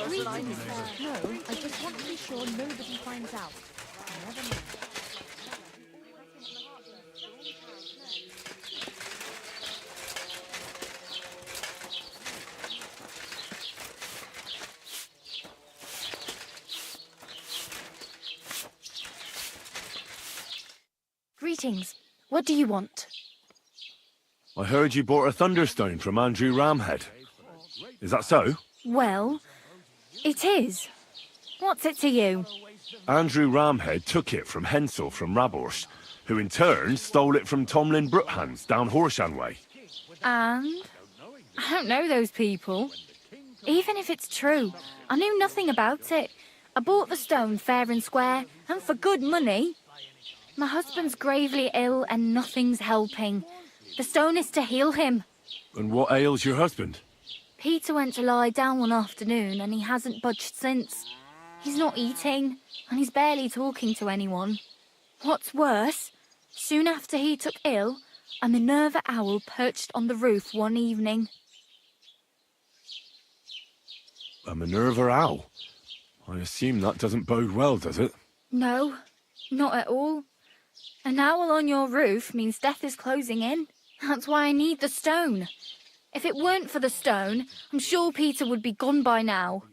Greetings, sir. No, I just want to be sure nobody finds out. You never know. Greetings. What do you want? I heard you bought a Thunderstone from Andrew Ramhead. Is that so? Well, it is. What's it to you? Andrew Ramhead took it from Hensel from Raborst, who in turn stole it from Tomlin Brookhans down Horshan way. And? I don't know those people. Even if it's true, I knew nothing about it. I bought the stone fair and square, and for good money. My husband's gravely ill and nothing's helping. The stone is to heal him. And what ails your husband? Peter went to lie down one afternoon and he hasn't budged since. He's not eating, and he's barely talking to anyone. What's worse, soon after he took ill, a Minerva owl perched on the roof one evening. A Minerva owl? I assume that doesn't bode well, does it? No, not at all. An owl on your roof means death is closing in. That's why I need the stone. If it weren't for the stone, I'm sure Peter would be gone by now.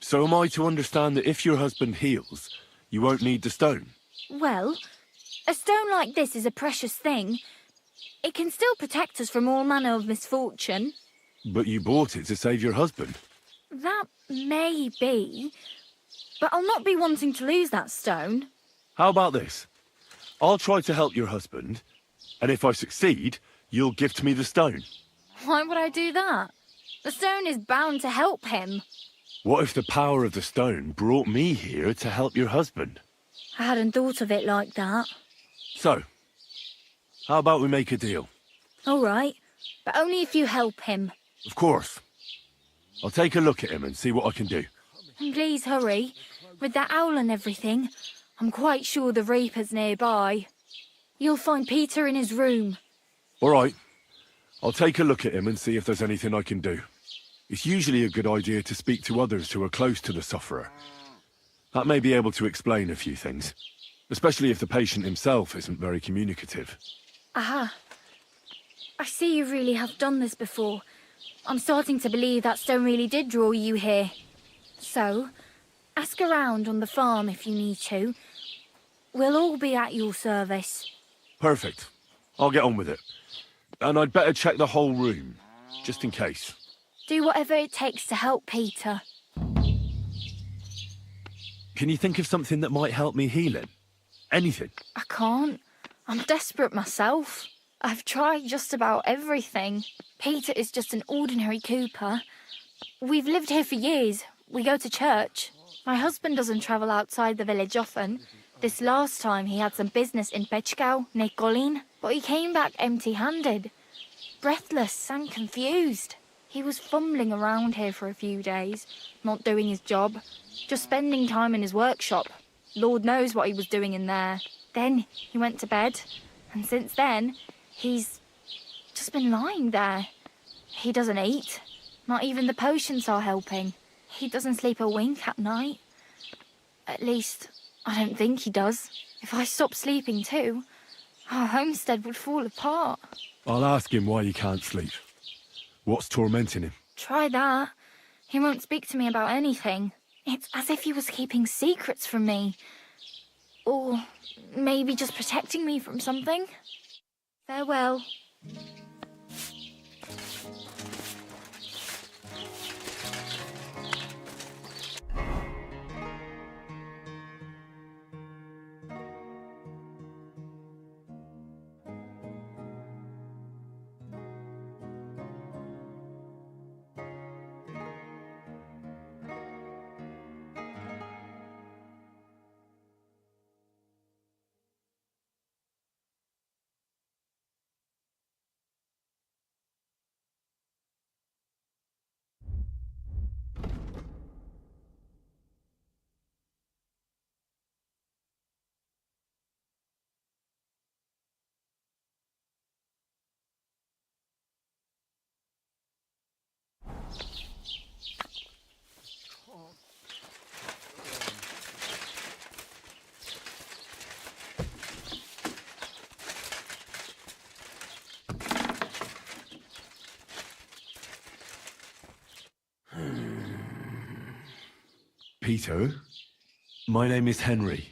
So am I to understand that if your husband heals, you won't need the stone? Well, a stone like this is a precious thing. It can still protect us from all manner of misfortune. But you bought it to save your husband. That may be, but I'll not be wanting to lose that stone. How about this? I'll try to help your husband, and if I succeed, you'll gift me the stone. Why would I do that? The stone is bound to help him. What if the power of the stone brought me here to help your husband? I hadn't thought of it like that. So, how about we make a deal? All right, but only if you help him. Of course. I'll take a look at him and see what I can do. And please hurry. With that owl and everything, I'm quite sure the Reaper's nearby. You'll find Peter in his room. All right. I'll take a look at him and see if there's anything I can do. It's usually a good idea to speak to others who are close to the sufferer. That may be able to explain a few things, especially if the patient himself isn't very communicative. Aha. I see you really have done this before. I'm starting to believe that stone really did draw you here. So, ask around on the farm if you need to. We'll all be at your service. Perfect. I'll get on with it. And I'd better check the whole room, just in case. Do whatever it takes to help Peter. Can you think of something that might help me heal him? Anything? I can't. I'm desperate myself. I've tried just about everything. Peter is just an ordinary cooper. We've lived here for years. We go to church. My husband doesn't travel outside the village often. This last time he had some business in Pechkau, near Kolin, but he came back empty-handed, breathless and confused. He was fumbling around here for a few days, not doing his job, just spending time in his workshop. Lord knows what he was doing in there. Then he went to bed, and since then, he's just been lying there. He doesn't eat. Not even the potions are helping. He doesn't sleep a wink at night. At least, I don't think he does. If I stopped sleeping too, our homestead would fall apart. I'll ask him why he can't sleep. What's tormenting him? Try that. He won't speak to me about anything. It's as if he was keeping secrets from me. Or maybe just protecting me from something. Farewell. Peter, my name is Henry.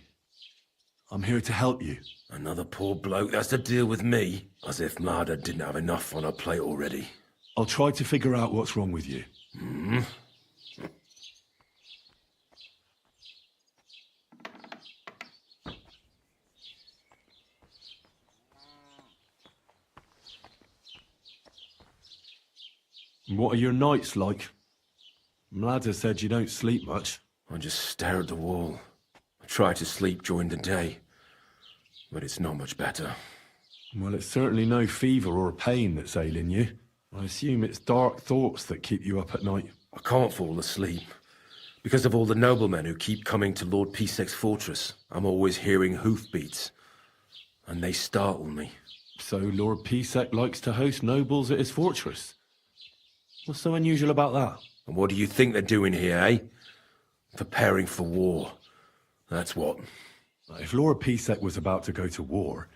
I'm here to help you. Another poor bloke that's to deal with me. As if Marder didn't have enough on her plate already. I'll try to figure out what's wrong with you. What are your nights like? Mladder said you don't sleep much. I just stare at the wall. I try to sleep during the day, but it's not much better. Well, it's certainly no fever or pain that's ailing you. I assume it's dark thoughts that keep you up at night. I can't fall asleep. Because of all the noblemen who keep coming to Lord Pisek's fortress, I'm always hearing hoofbeats. And they startle me. So Lord Pisek likes to host nobles at his fortress? What's so unusual about that? And what do you think they're doing here, eh? Preparing for war. That's what. If Lord Pisek was about to go to war,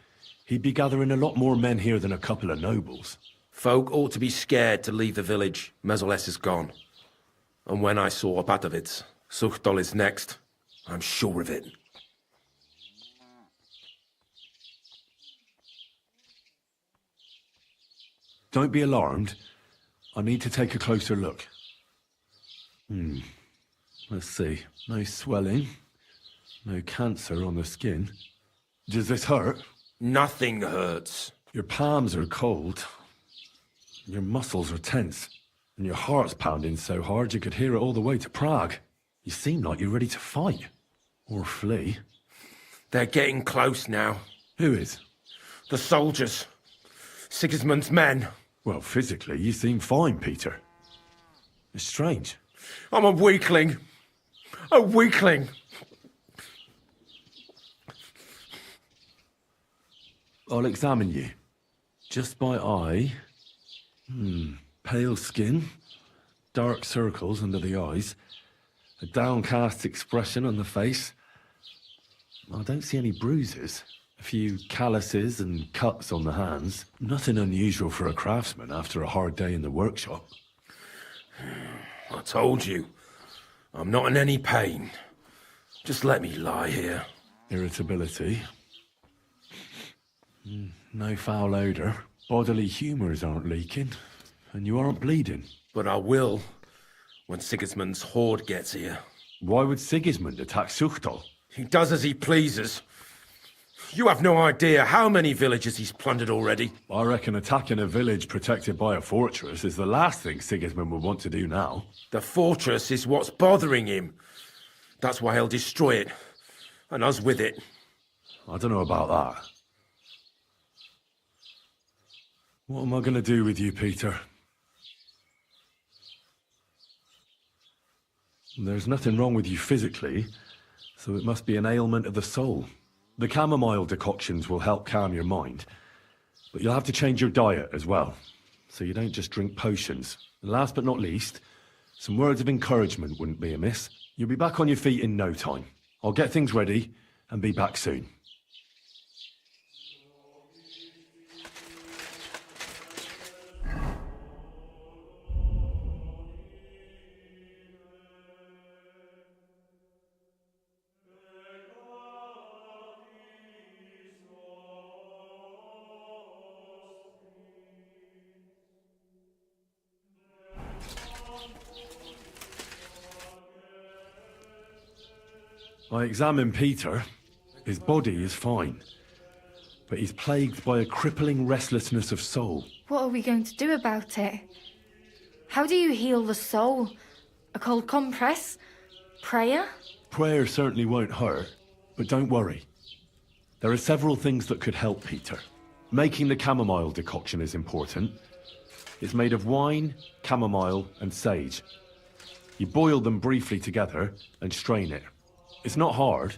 he'd be gathering a lot more men here than a couple of nobles. Folk ought to be scared to leave the village. Mezoles is gone. And when I saw Opatovitz, Suchdol is next. I'm sure of it. Don't be alarmed. I need to take a closer look. Let's see. No swelling. No cancer on the skin. Does this hurt? Nothing hurts. Your palms are cold. Your muscles are tense. And your heart's pounding so hard you could hear it all the way to Prague. You seem like you're ready to fight. Or flee. They're getting close now. Who is? The soldiers. Sigismund's men. Well, physically, you seem fine, Peter. It's strange. I'm a weakling. A weakling. I'll examine you. Just by eye. Pale skin. Dark circles under the eyes. A downcast expression on the face. I don't see any bruises. A few calluses and cuts on the hands. Nothing unusual for a craftsman after a hard day in the workshop. I told you. I'm not in any pain. Just let me lie here. Irritability. No foul odor. Bodily humors aren't leaking. And you aren't bleeding. But I will, when Sigismund's horde gets here. Why would Sigismund attack Suchdol? He does as he pleases. You have no idea how many villages he's plundered already. I reckon attacking a village protected by a fortress is the last thing Sigismund would want to do now. The fortress is what's bothering him. That's why he'll destroy it. And us with it. I don't know about that. What am I going to do with you, Peter? There's nothing wrong with you physically, so it must be an ailment of the soul. The chamomile decoctions will help calm your mind, but you'll have to change your diet as well, so you don't just drink potions. And last but not least, some words of encouragement wouldn't be amiss. You'll be back on your feet in no time. I'll get things ready and be back soon. I examine Peter. His body is fine, but he's plagued by a crippling restlessness of soul. What are we going to do about it? How do you heal the soul? A cold compress? Prayer? Prayer certainly won't hurt, but don't worry. There are several things that could help Peter. Making the chamomile decoction is important. It's made of wine, chamomile, and sage. You boil them briefly together and strain it. It's not hard,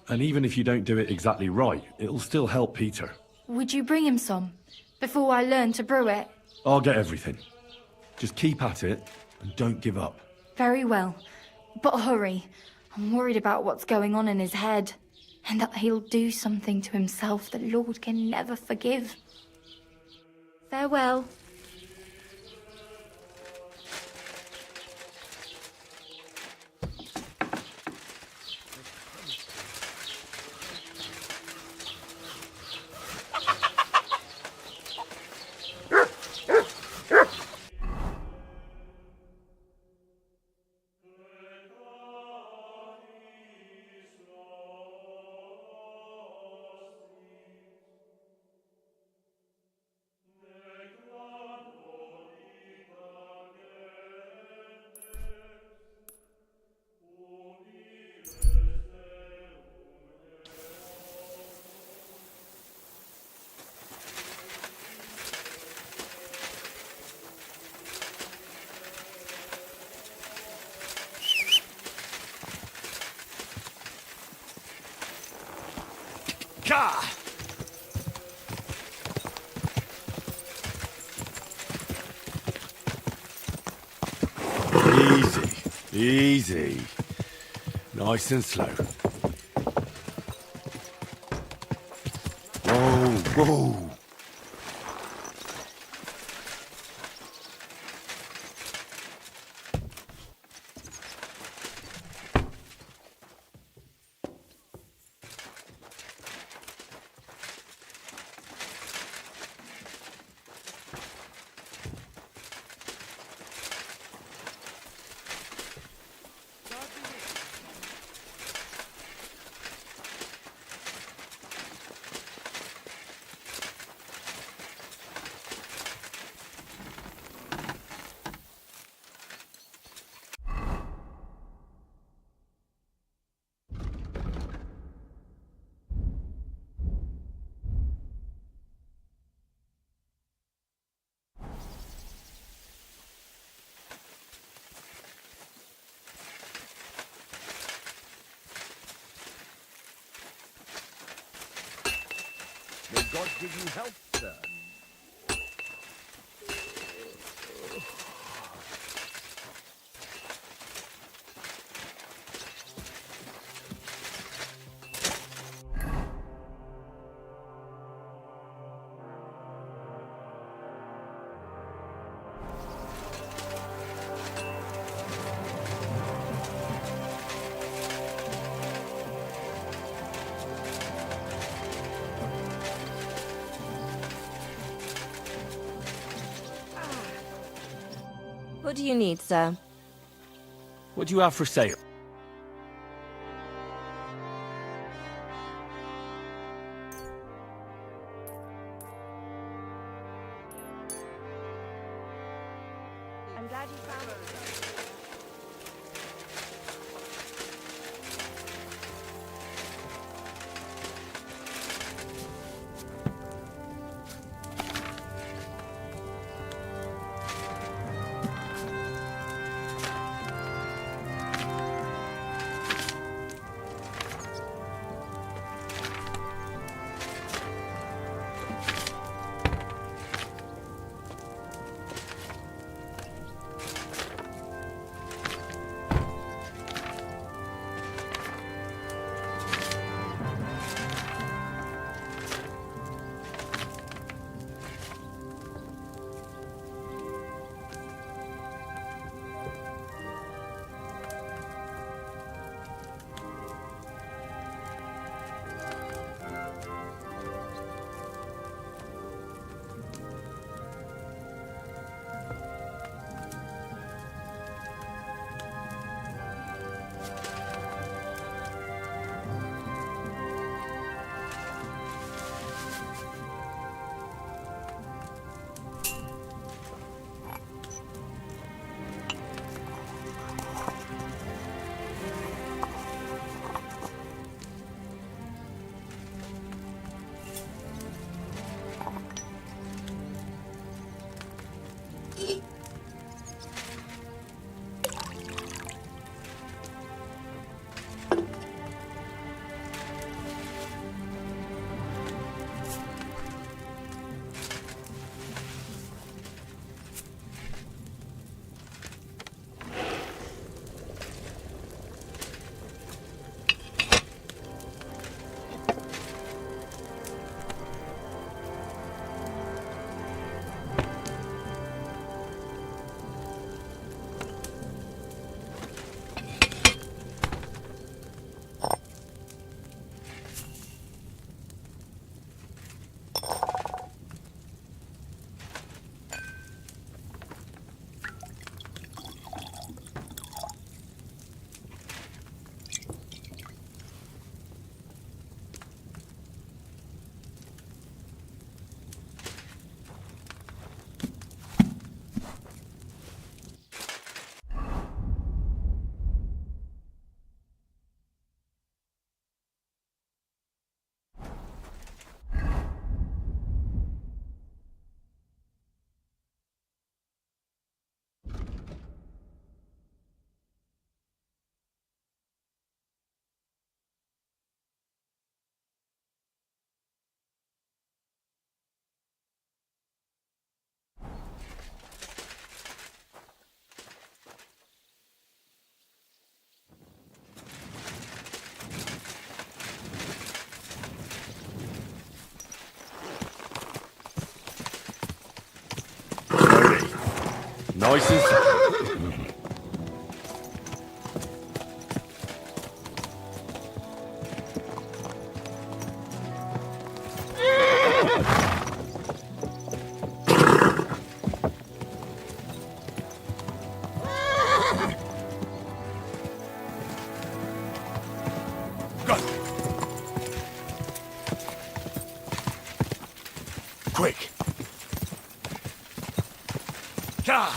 and even if you don't do it exactly right, it'll still help Peter. Would you bring him some, before I learn to brew it? I'll get everything. Just keep at it, and don't give up. Very well, but hurry. I'm worried about what's going on in his head, and that he'll do something to himself the Lord can never forgive. Farewell. Gah! Easy, easy. Nice and slow. Whoa, whoa. May God give you health, sir. What do you need, sir? What do you have for sale? I'm glad you found it. Nice and... Quick! God!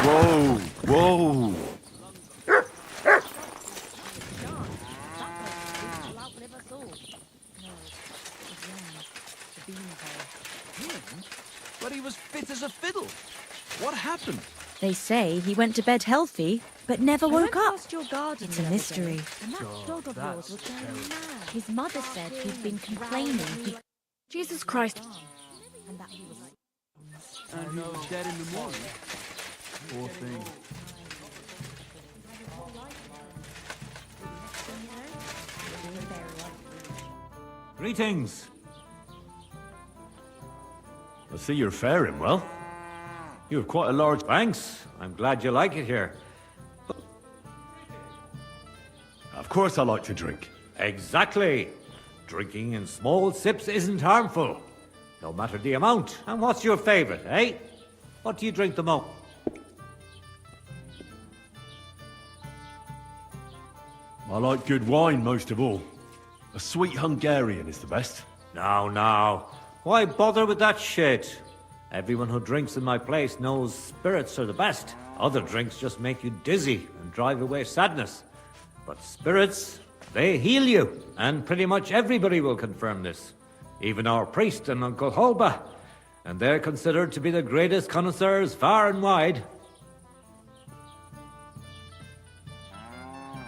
Whoa! Whoa! But he was fit as a fiddle. What happened? They say he went to bed healthy, but never I went woke up. past your garden It's the a other mystery. day, and that dog of yours was going mad. His mother said he'd been complaining. Jesus Christ. And that he was And he was dead in the morning. Poor thing. Greetings. I see you're faring well. You have quite a large... Thanks. I'm glad you like it here. Of course I like to drink. Exactly. Drinking in small sips isn't harmful, no matter the amount. And what's your favorite, eh? What do you drink the most? I like good wine most of all. A sweet Hungarian is the best. Now. Why bother with that shit? Everyone who drinks in my place knows spirits are the best. Other drinks just make you dizzy and drive away sadness. But spirits, they heal you. And pretty much everybody will confirm this. Even our priest and Uncle Holba. And they're considered to be the greatest connoisseurs far and wide.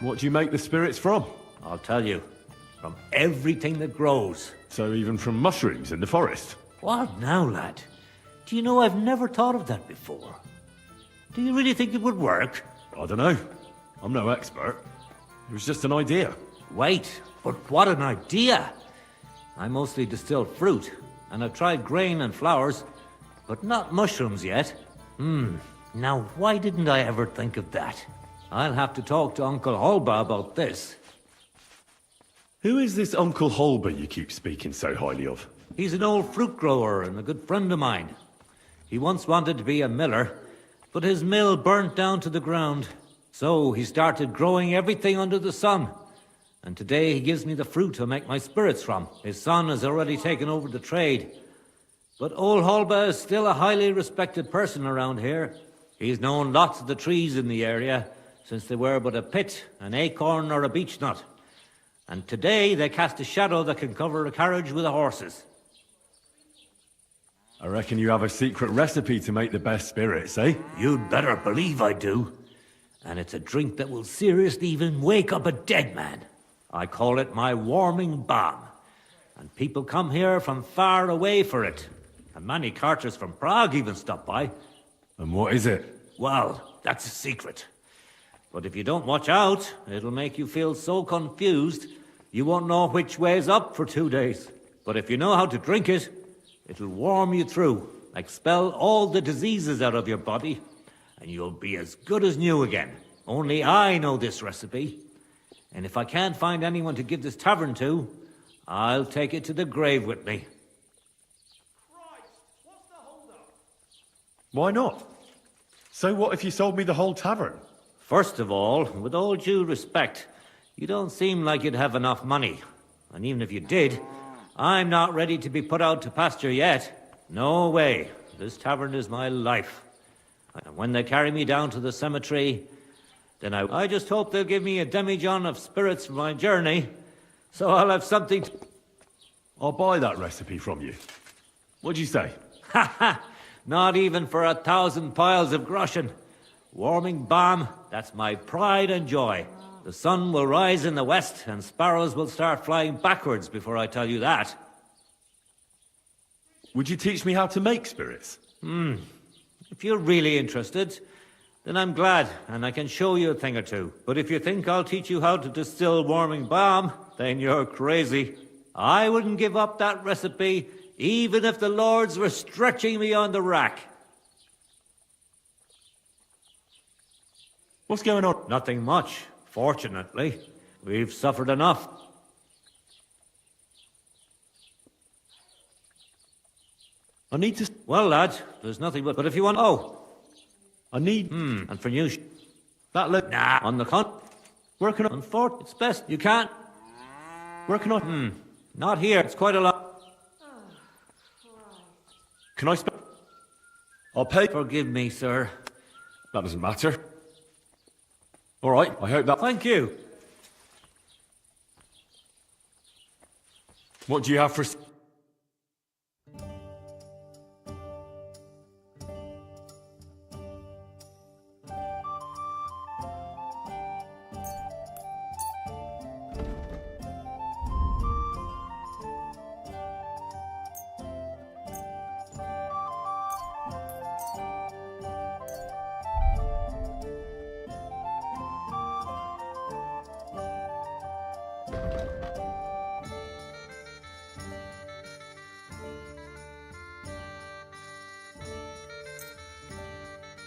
What do you make the spirits from? I'll tell you. From everything that grows. So even from mushrooms in the forest? What now, lad? Do you know I've never thought of that before? Do you really think it would work? I don't know. I'm no expert. It was just an idea. Wait, but what an idea! I mostly distill fruit, and I've tried grain and flowers, but not mushrooms yet. Now why didn't I ever think of that? I'll have to talk to Uncle Holba about this. Who is this Uncle Holba you keep speaking so highly of? He's an old fruit grower and a good friend of mine. He once wanted to be a miller, but his mill burnt down to the ground. So he started growing everything under the sun. And today he gives me the fruit to make my spirits from. His son has already taken over the trade. But old Holba is still a highly respected person around here. He's known lots of the trees in the area, since they were but a pit, an acorn or a beech nut. And today they cast a shadow that can cover a carriage with the horses. I reckon you have a secret recipe to make the best spirits, eh? You'd better believe I do. And it's a drink that will seriously even wake up a dead man. I call it my warming balm. And people come here from far away for it. And many carters from Prague even stop by. And what is it? Well, that's a secret. But if you don't watch out, it'll make you feel so confused, you won't know which way's up for 2 days. But if you know how to drink it, it'll warm you through, expel all the diseases out of your body, and you'll be as good as new again. Only I know this recipe. And if I can't find anyone to give this tavern to, I'll take it to the grave with me. Why not? So what if you sold me the whole tavern? First of all, with all due respect, you don't seem like you'd have enough money. And even if you did, I'm not ready to be put out to pasture yet. No way. This tavern is my life. And when they carry me down to the cemetery, then I just hope they'll give me a demijohn of spirits for my journey, so I'll have something to... I'll buy that recipe from you. What'd you say? Ha ha! Not even for 1,000 piles of groschen. Warming balm, that's my pride and joy. The sun will rise in the west, and sparrows will start flying backwards before I tell you that. Would you teach me how to make spirits? If you're really interested, then I'm glad, and I can show you a thing or two. But if you think I'll teach you how to distill warming balm, then you're crazy. I wouldn't give up that recipe, even if the lords were stretching me on the rack. What's going on? Nothing much, fortunately. We've suffered enough. I need to... Well, lad, there's nothing but... But if you want... Oh, I need... and for you... That look... Nah, on the con... Where can I... On fort, it's best. You can't... Where can I... Not here. It's quite a lot. Can I spend... I'll pay... Forgive me, sir. That doesn't matter. All right, I hope that... Thank you. What do you have for...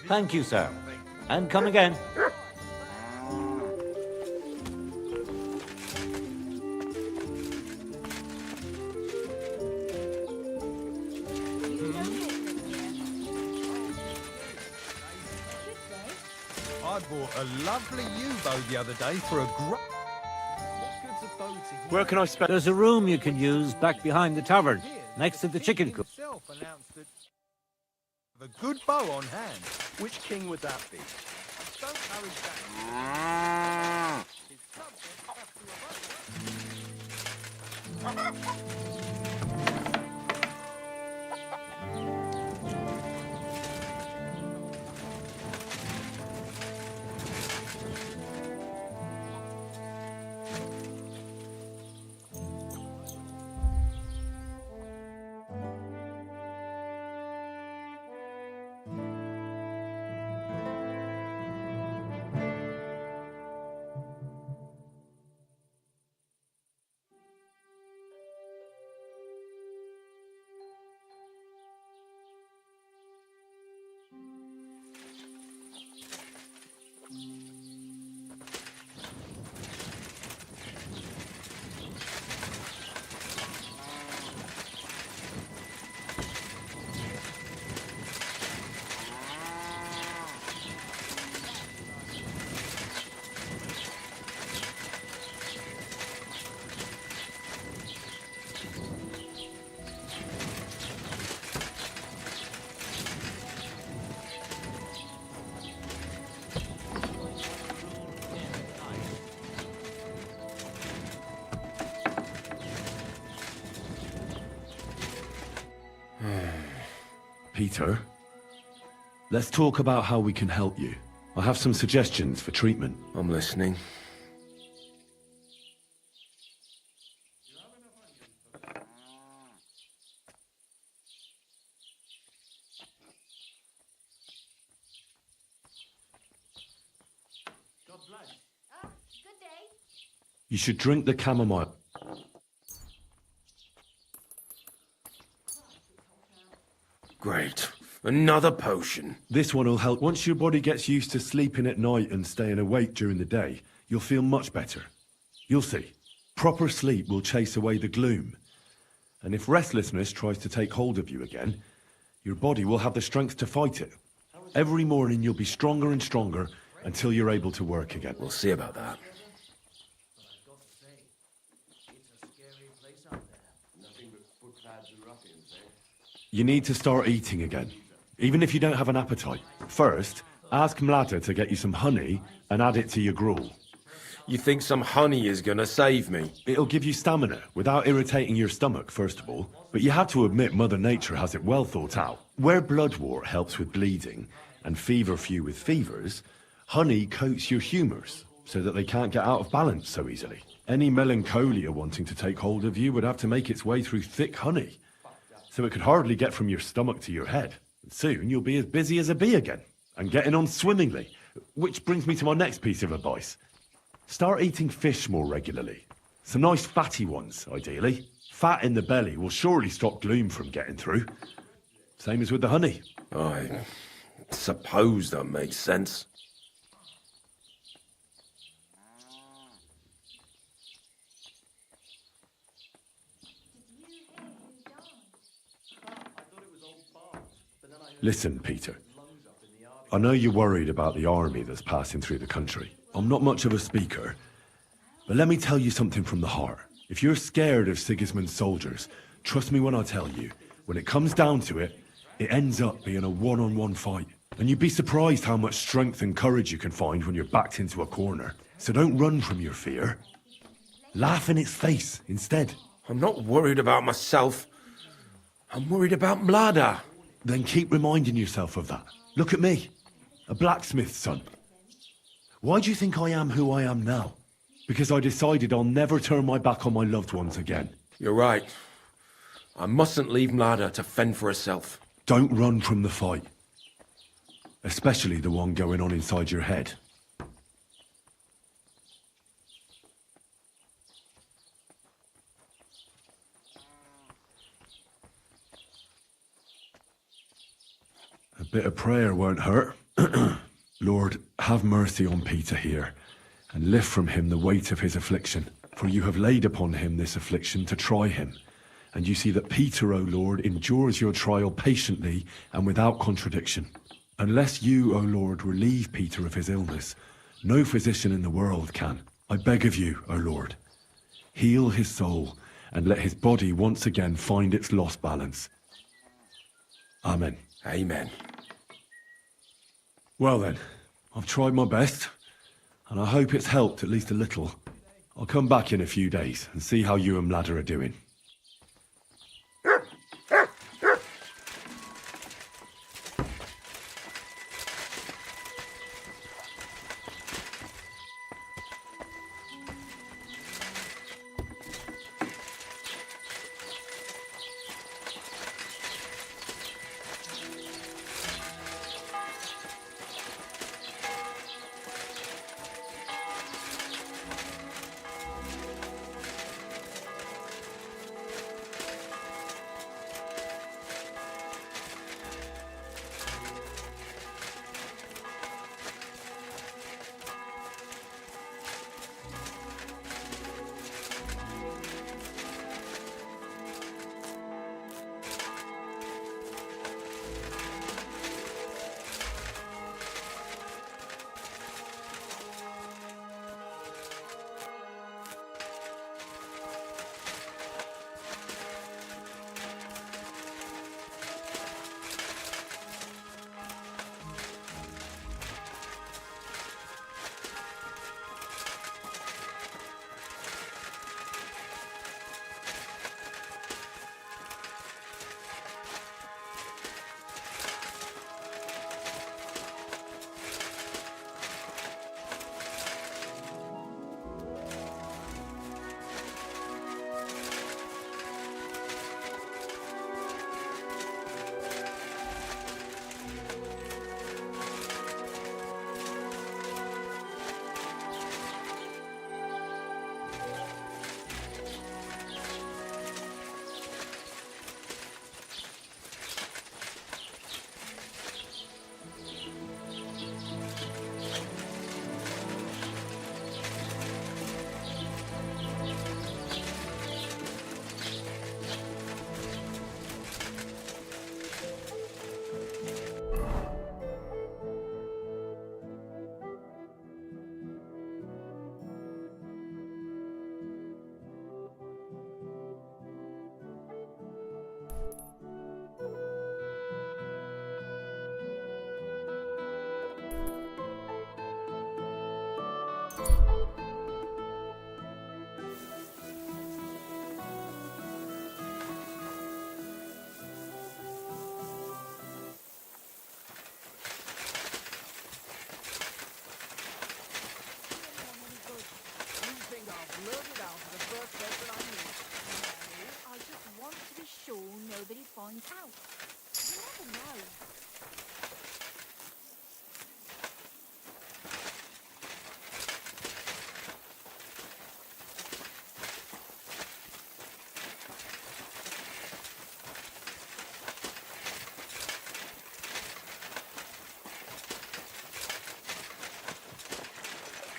Thank you, sir. And come again. I bought a lovely U-boat the other day for a great... Where can I spend... There's a room you can use back behind the tavern, next to the chicken coop. A good bow on hand. Which king would that be? Don't hurry back. His subjects have to obey. Peter, let's talk about how we can help you. I have some suggestions for treatment. I'm listening. You should drink the chamomile. Great. Another potion. This one will help. Once your body gets used to sleeping at night and staying awake during the day, you'll feel much better. You'll see. Proper sleep will chase away the gloom. And if restlessness tries to take hold of you again, your body will have the strength to fight it. Every morning you'll be stronger and stronger until you're able to work again. We'll see about that. You need to start eating again, even if you don't have an appetite. First, ask Mlada to get you some honey and add it to your gruel. You think some honey is gonna save me? It'll give you stamina without irritating your stomach, first of all. But you have to admit Mother Nature has it well thought out. Where bloodwort helps with bleeding and feverfew with fevers, honey coats your humours so that they can't get out of balance so easily. Any melancholia wanting to take hold of you would have to make its way through thick honey. So it could hardly get from your stomach to your head. And soon you'll be as busy as a bee again, and getting on swimmingly. Which brings me to my next piece of advice. Start eating fish more regularly. Some nice fatty ones, ideally. Fat in the belly will surely stop gloom from getting through. Same as with the honey. I suppose that makes sense. Listen, Peter. I know you're worried about the army that's passing through the country. I'm not much of a speaker, but let me tell you something from the heart. If you're scared of Sigismund's soldiers, trust me when I tell you, when it comes down to it, it ends up being a one-on-one fight. And you'd be surprised how much strength and courage you can find when you're backed into a corner. So don't run from your fear. Laugh in its face instead. I'm not worried about myself. I'm worried about Mlada. Then keep reminding yourself of that. Look at me, a blacksmith's son. Why do you think I am who I am now? Because I decided I'll never turn my back on my loved ones again. You're right. I mustn't leave Mlada to fend for herself. Don't run from the fight. Especially the one going on inside your head. A bit of prayer won't hurt. Lord, have mercy on Peter here, and lift from him the weight of his affliction. For you have laid upon him this affliction to try him. And you see that Peter, O Lord, endures your trial patiently and without contradiction. Unless you, O Lord, relieve Peter of his illness, no physician in the world can. I beg of you, O Lord, heal his soul and let his body once again find its lost balance. Amen. Amen. Well then, I've tried my best, and I hope it's helped at least a little. I'll come back in a few days and see how you and Mlada are doing.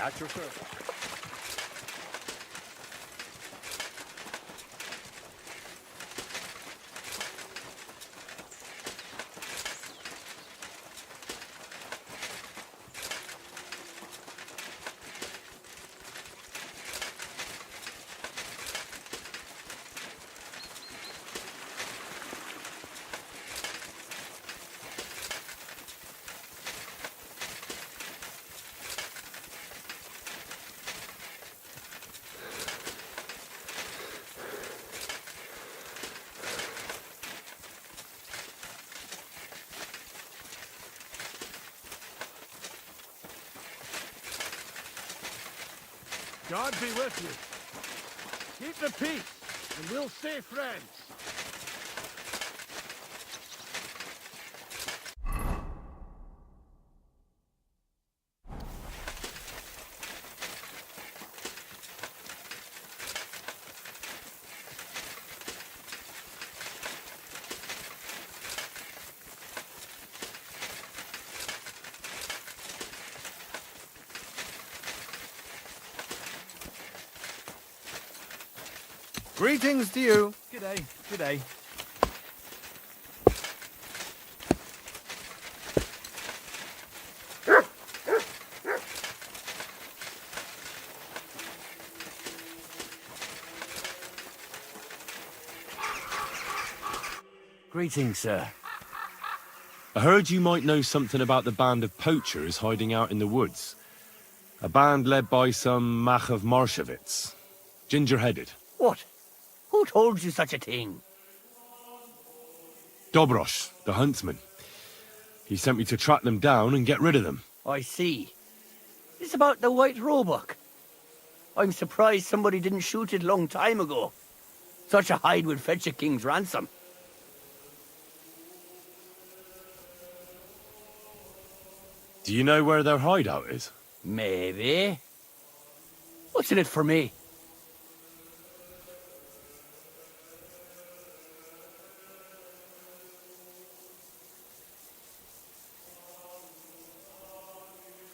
At your service. God be with you. Keep the peace, and we'll stay friends. Greetings to you. G'day, g'day. Greetings, sir. I heard you might know something about the band of poachers hiding out in the woods. A band led by some Mach of Marshevitz. Ginger-headed. What? Who told you such a thing? Dobrosh, the huntsman. He sent me to track them down and get rid of them. I see. It's about the white roebuck. I'm surprised somebody didn't shoot it long time ago. Such a hide would fetch a king's ransom. Do you know where their hideout is? Maybe. What's in it for me?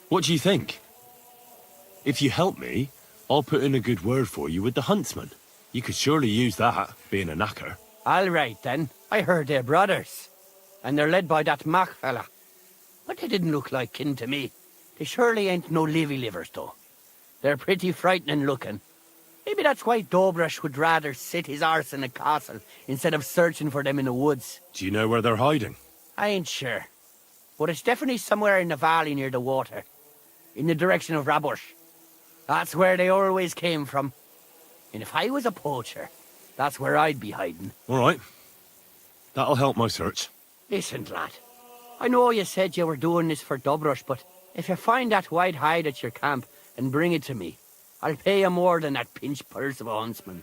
What do you think? If you help me, I'll put in a good word for you with the huntsman. You could surely use that, being a knacker. All right, then. I heard they're brothers. And they're led by that Mach fella. But they didn't look like kin to me. They surely ain't no livy livers, though. They're pretty frightening looking. Maybe that's why Dobrosh would rather sit his arse in a castle instead of searching for them in the woods. Do you know where they're hiding? I ain't sure. But it's definitely somewhere in the valley near the water. In the direction of Rabush. That's where they always came from. And if I was a poacher, that's where I'd be hiding. All right. That'll help my search. Listen, lad. I know you said you were doing this for Dobrosh, but if you find that white hide at your camp and bring it to me, I'll pay you more than that pinch purse of a huntsman.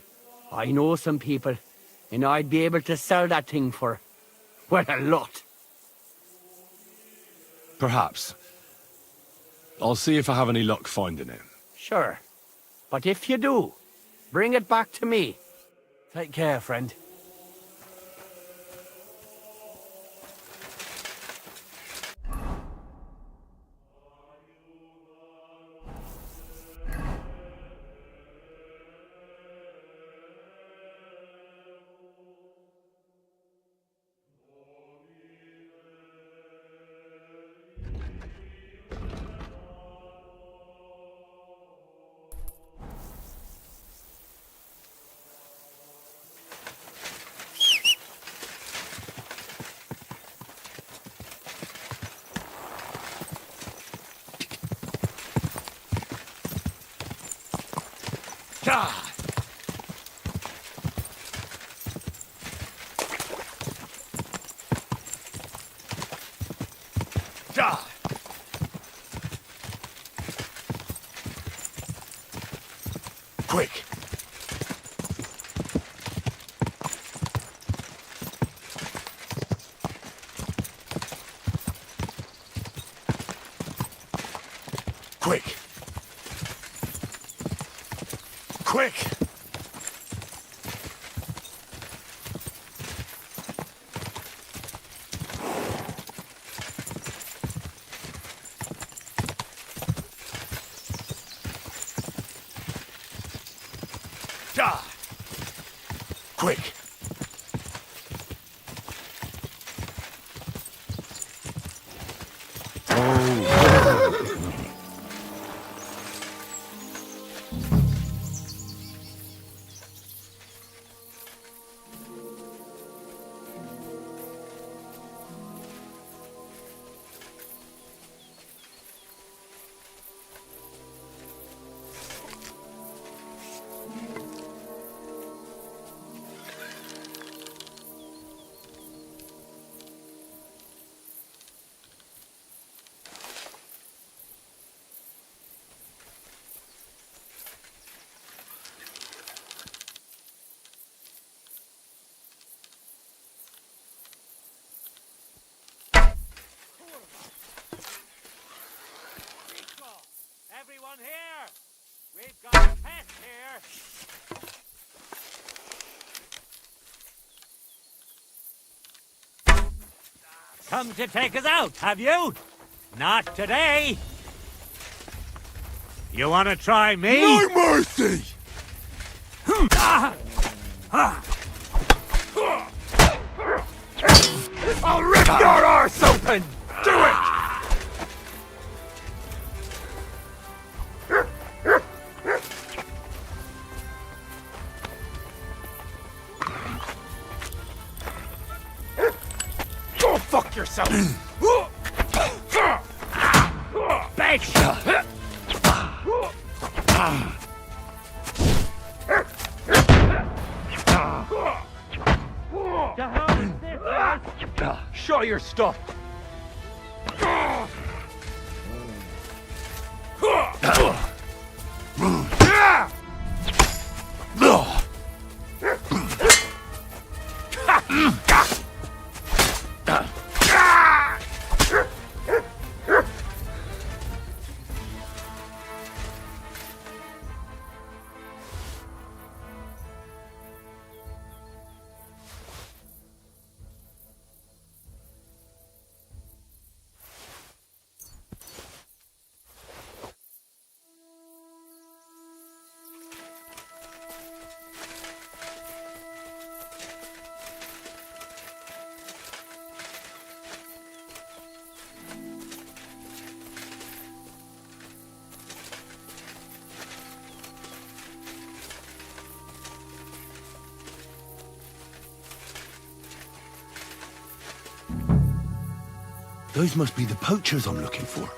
I know some people, and I'd be able to sell that thing for, well, a lot. Perhaps. I'll see if I have any luck finding it. Sure. But if you do, bring it back to me. Take care, friend. Quick! Quick! Quick! quick! Everyone here! We've got a pest here! Come to take us out, have you? Not today! You want to try me? No mercy! I'll rip your arse open! Do it! Go fuck yourself! Bitch! Show your stuff! Those must be the poachers I'm looking for.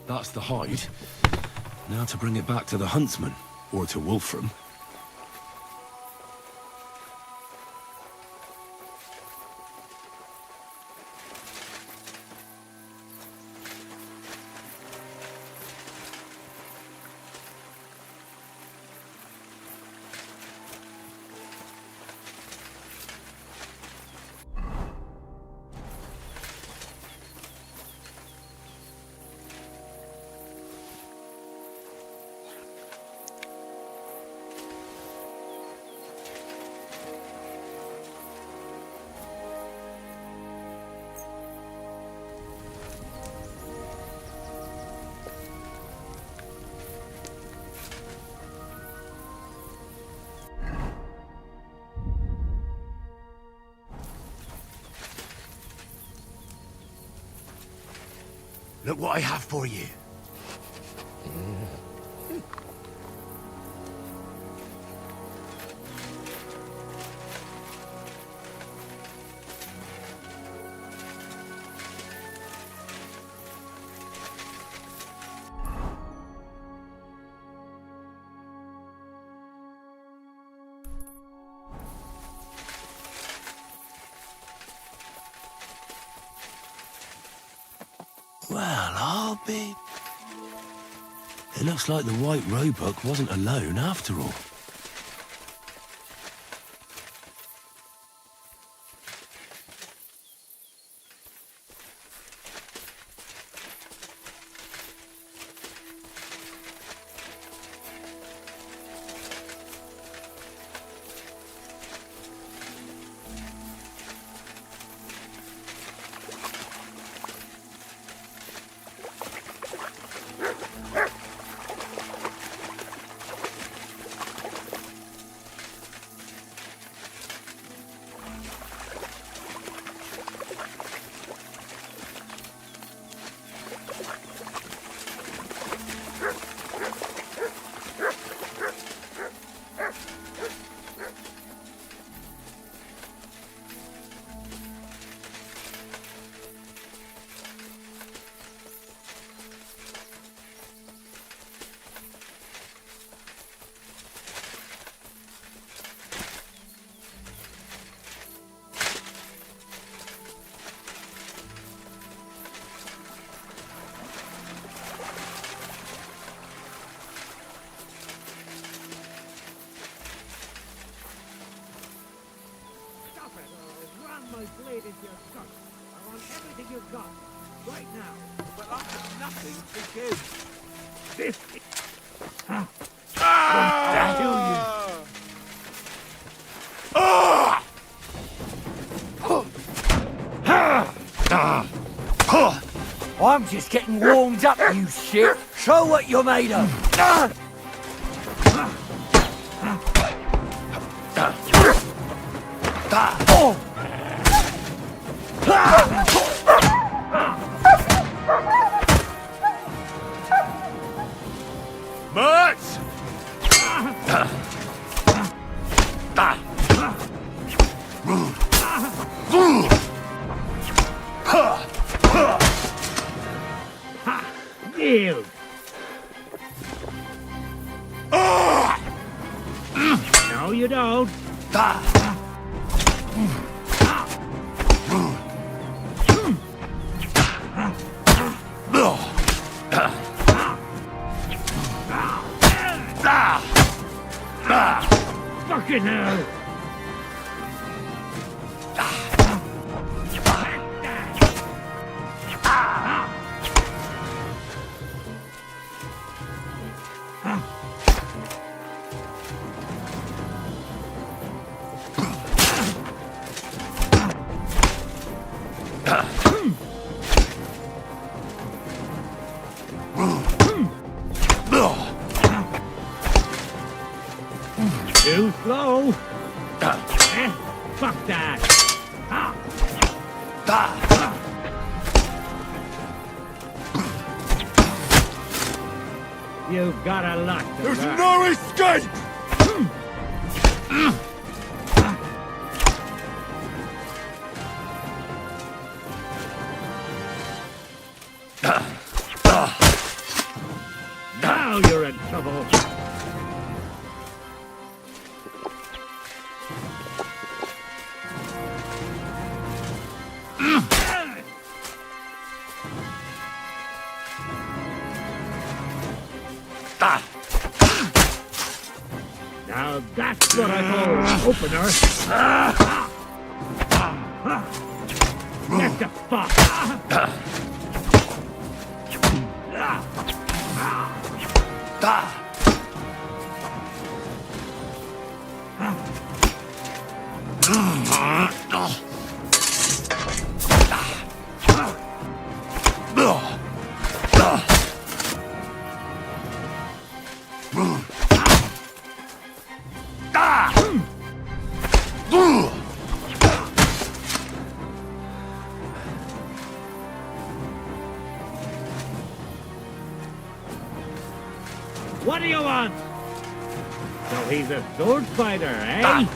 That's the hide. Now to bring it back to the huntsman, or to Wolfram. Look what I have for you. Well, I'll be... It looks like the White Roebuck wasn't alone after all. My blade into your skull. I want everything you've got, right now. But I have nothing to give. This is... I'm just getting warmed up, you shit. Show what you're made of. Much! Yield. No, you don't. Fucking hell. Too slow. Fuck that. You've got a lot to There's learn. no escape! Now you're in trouble. Now that's what I call opener. Get the fuck. What do you want? So he's a sword fighter, eh?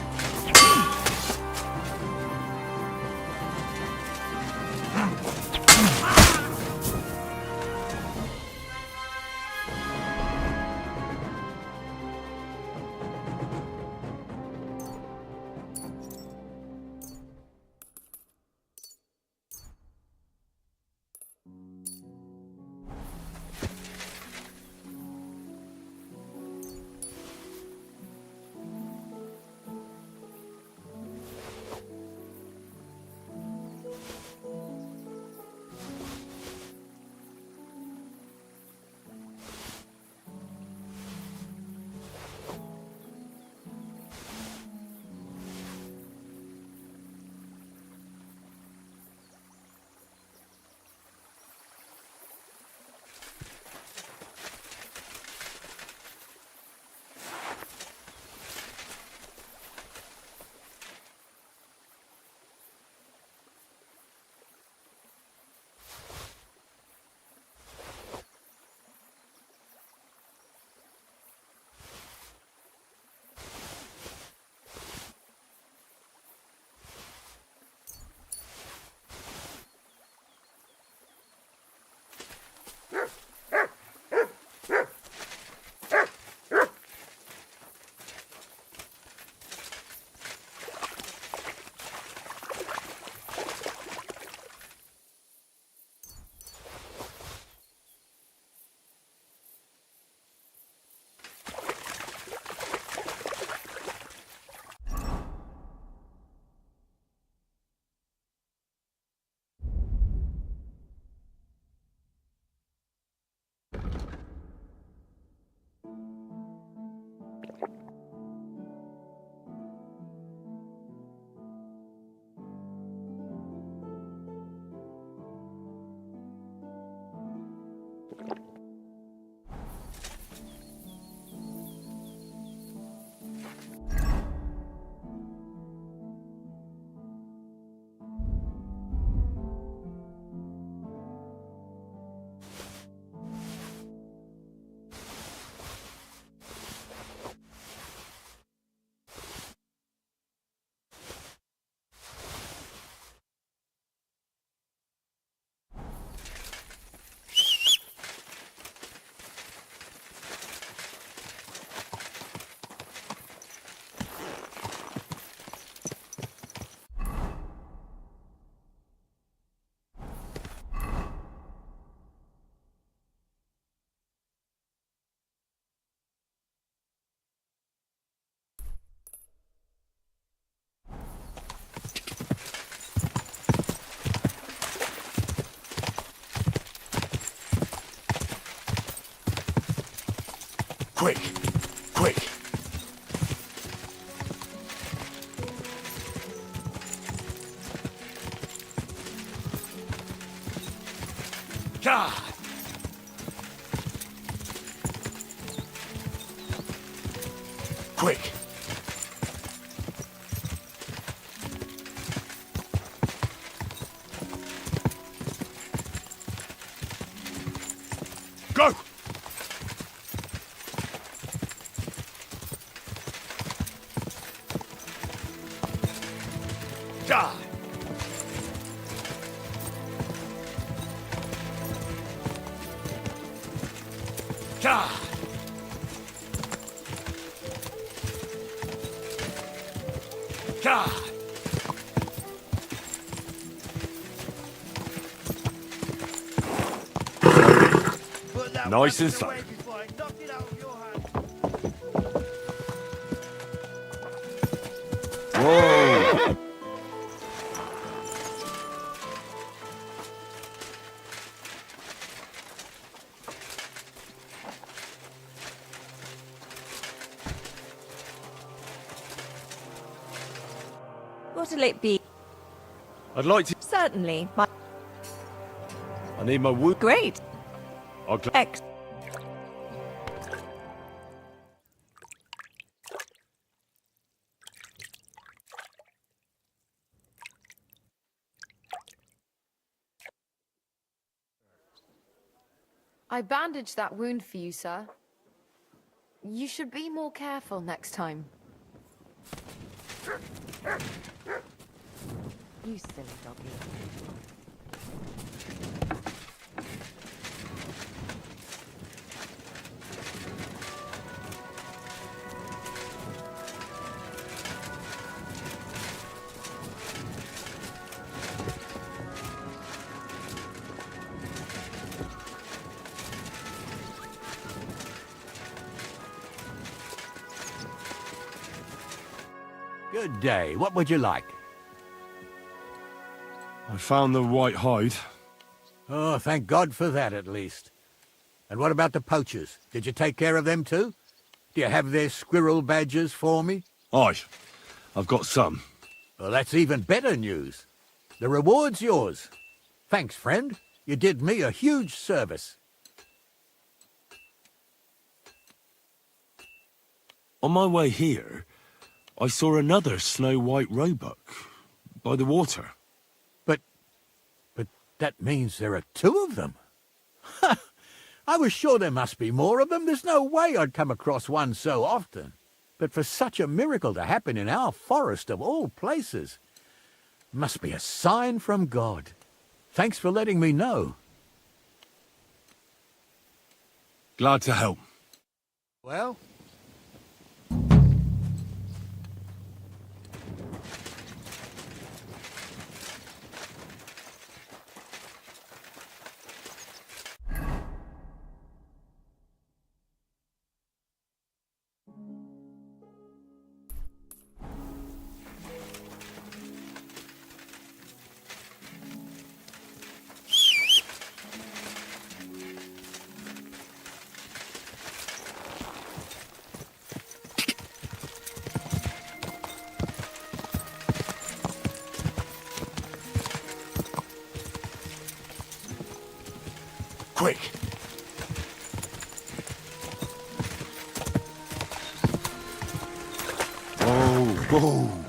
Quick! Quick! God! Quick! Go! God! God! God! Nice and slow. Whoa! What'll it be? I'd like to... Certainly. I need my wood. Great. I'll... X. I bandaged that wound for you, sir. You should be more careful next time. You silly doggy. Good day. What would you like? I found the white hide. Oh, thank God for that, at least. And what about the poachers? Did you take care of them too? Do you have their squirrel badges for me? Aye. I've got some. Well, that's even better news. The reward's yours. Thanks, friend. You did me a huge service. On my way here, I saw another snow-white roebuck by the water. But that means there are two of them. Ha! I was sure there must be more of them. There's no way I'd come across one so often. But for such a miracle to happen in our forest of all places, must be a sign from God. Thanks for letting me know. Glad to help. Well, Quick! Whoa!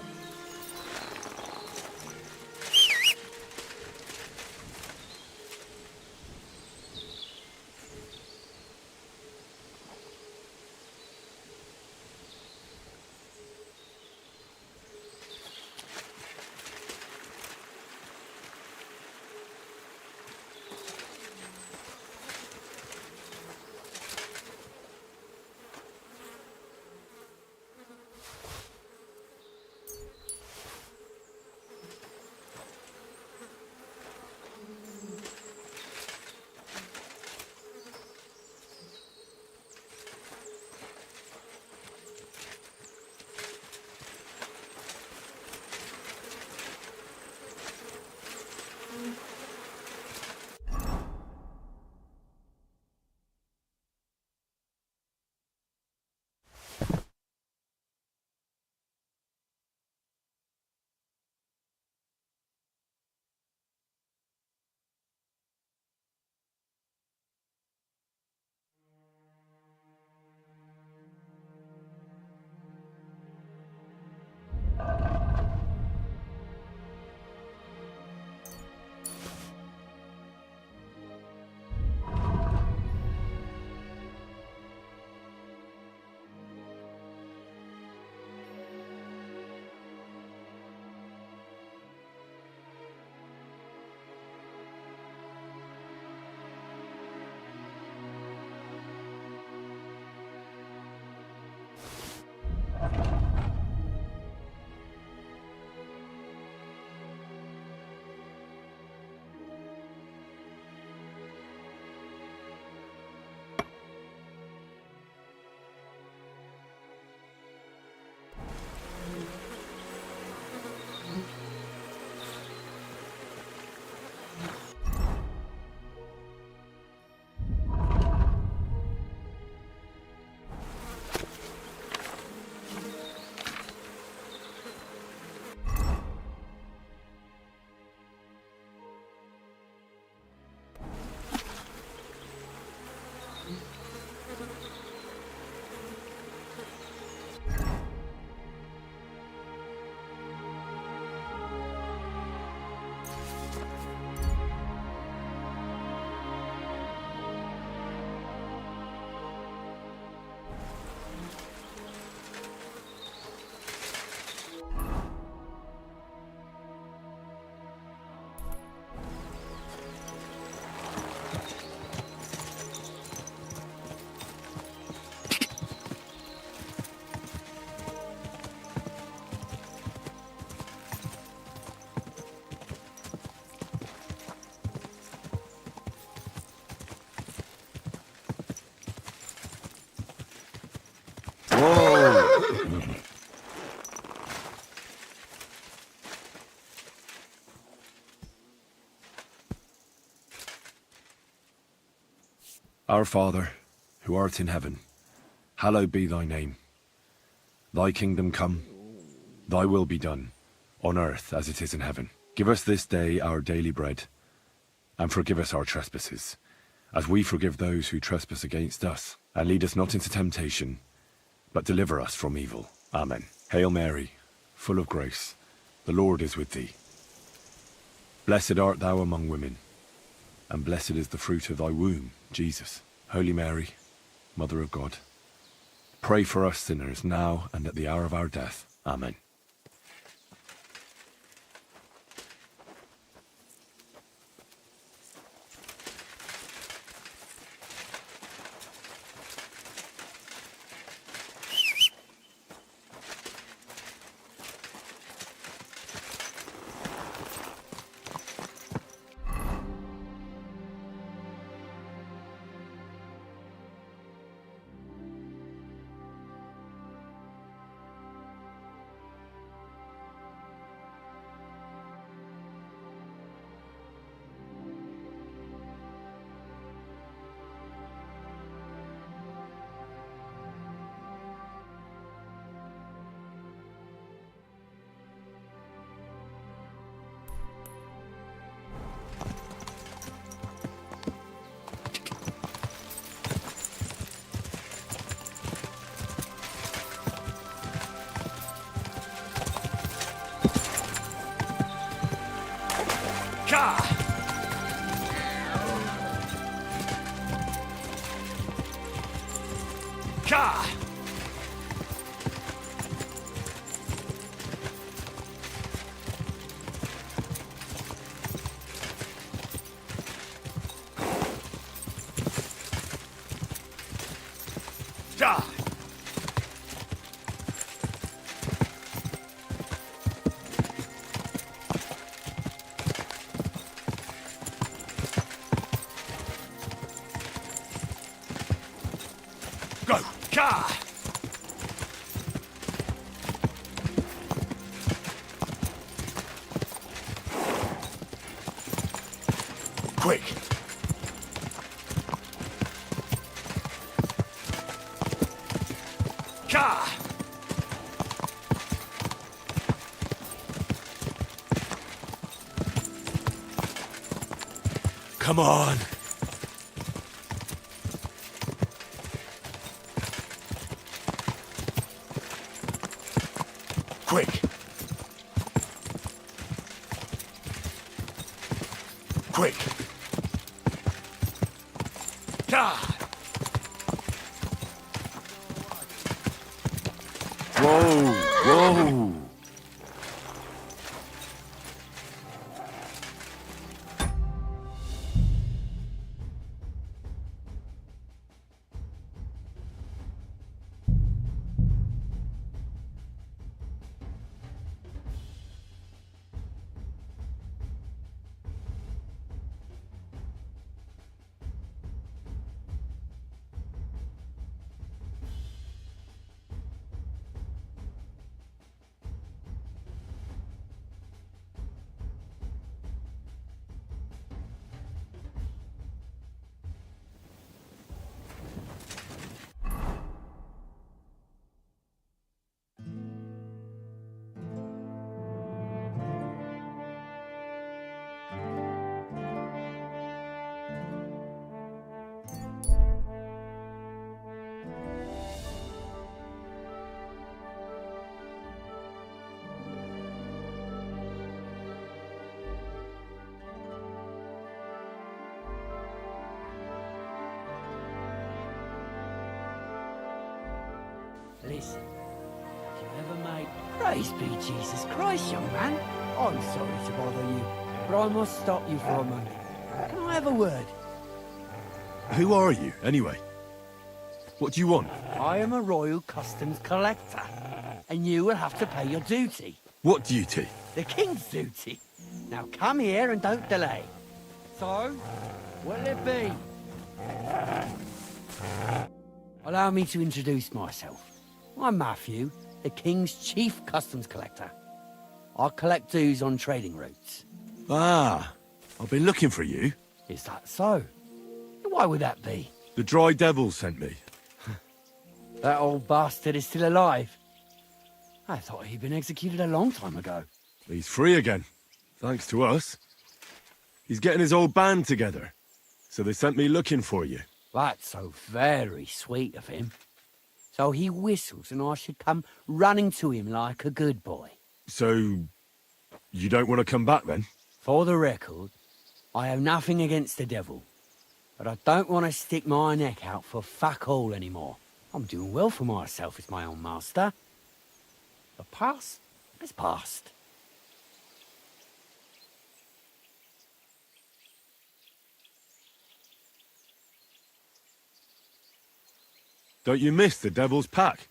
Our Father, who art in heaven, hallowed be thy name. Thy kingdom come, thy will be done, on earth as it is in heaven. Give us this day our daily bread, and forgive us our trespasses, as we forgive those who trespass against us. And lead us not into temptation, but deliver us from evil. Amen. Hail Mary, full of grace, the Lord is with thee. Blessed art thou among women, and blessed is the fruit of thy womb, Jesus. Holy Mary, Mother of God, pray for us sinners now and at the hour of our death. Amen. Go! Ka! Quick! Ka! Come on! Quick! Quick! Ah! Whoa! Whoa! Listen, if you ever made... Praise be Jesus Christ, young man. I'm sorry to bother you, but I must stop you for a moment. Can I have a word? Who are you, anyway? What do you want? I am a royal customs collector, and you will have to pay your duty. What duty? The king's duty. Now come here and don't delay. So, what'll it be? Allow me to introduce myself. I'm Matthew, the king's chief customs collector. I collect dues on trading routes. Ah, I've been looking for you. Is that so? Why would that be? The Dry Devil sent me. That old bastard is still alive. I thought he'd been executed a long time ago. He's free again, thanks to us. He's getting his old band together, so they sent me looking for you. That's so very sweet of him. So he whistles and I should come running to him like a good boy. So, you don't want to come back then? For the record, I have nothing against the devil, but I don't want to stick my neck out for fuck all anymore. I'm doing well for myself as my own master. The past is past. Don't you miss the Devil's Pack?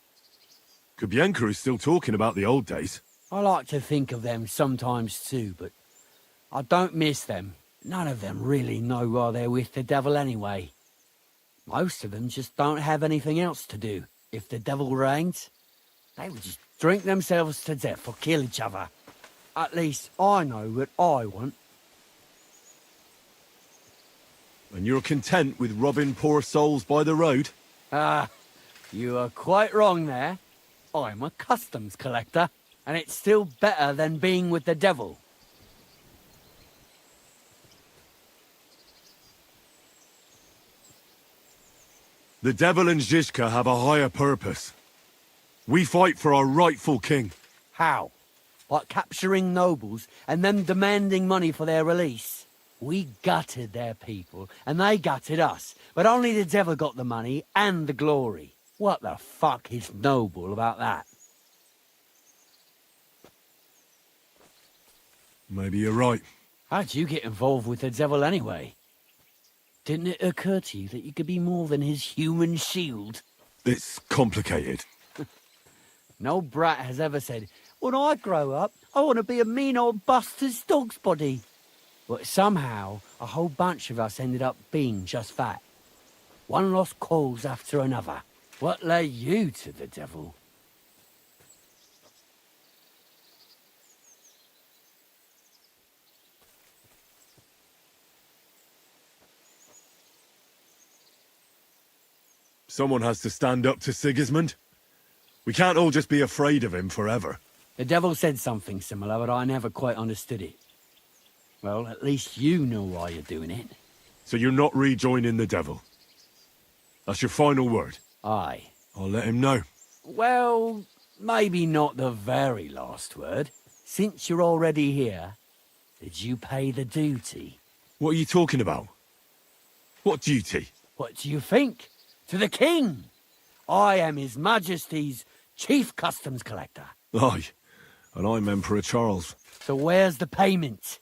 Kubienka is still talking about the old days. I like to think of them sometimes too, but I don't miss them. None of them really know why they're with the devil anyway. Most of them just don't have anything else to do. If the devil reigns, they would just drink themselves to death or kill each other. At least I know what I want. And you're content with robbing poor souls by the road? Ah, you are quite wrong there. I'm a customs collector, and it's still better than being with the devil. The devil and Zizka have a higher purpose. We fight for our rightful king. How? like capturing nobles and them demanding money for their release. We gutted their people, and they gutted us, but only the devil got the money and the glory. What the fuck is noble about that? Maybe you're right. How'd you get involved with the devil anyway? Didn't it occur to you that you could be more than his human shield? It's complicated. No brat has ever said, when I grow up, I want to be a mean old bastard's dog's body. But somehow, a whole bunch of us ended up being just that. One lost cause after another. What led you to the devil? Someone has to stand up to Sigismund. We can't all just be afraid of him forever. The devil said something similar, but I never quite understood it. Well, at least you know why you're doing it. So you're not rejoining the devil? That's your final word? Aye. I'll let him know. Well, maybe not the very last word. Since you're already here, did you pay the duty? What are you talking about? What duty? What do you think? To the king! I am His Majesty's Chief Customs Collector. Aye, and I'm Emperor Charles. So where's the payment?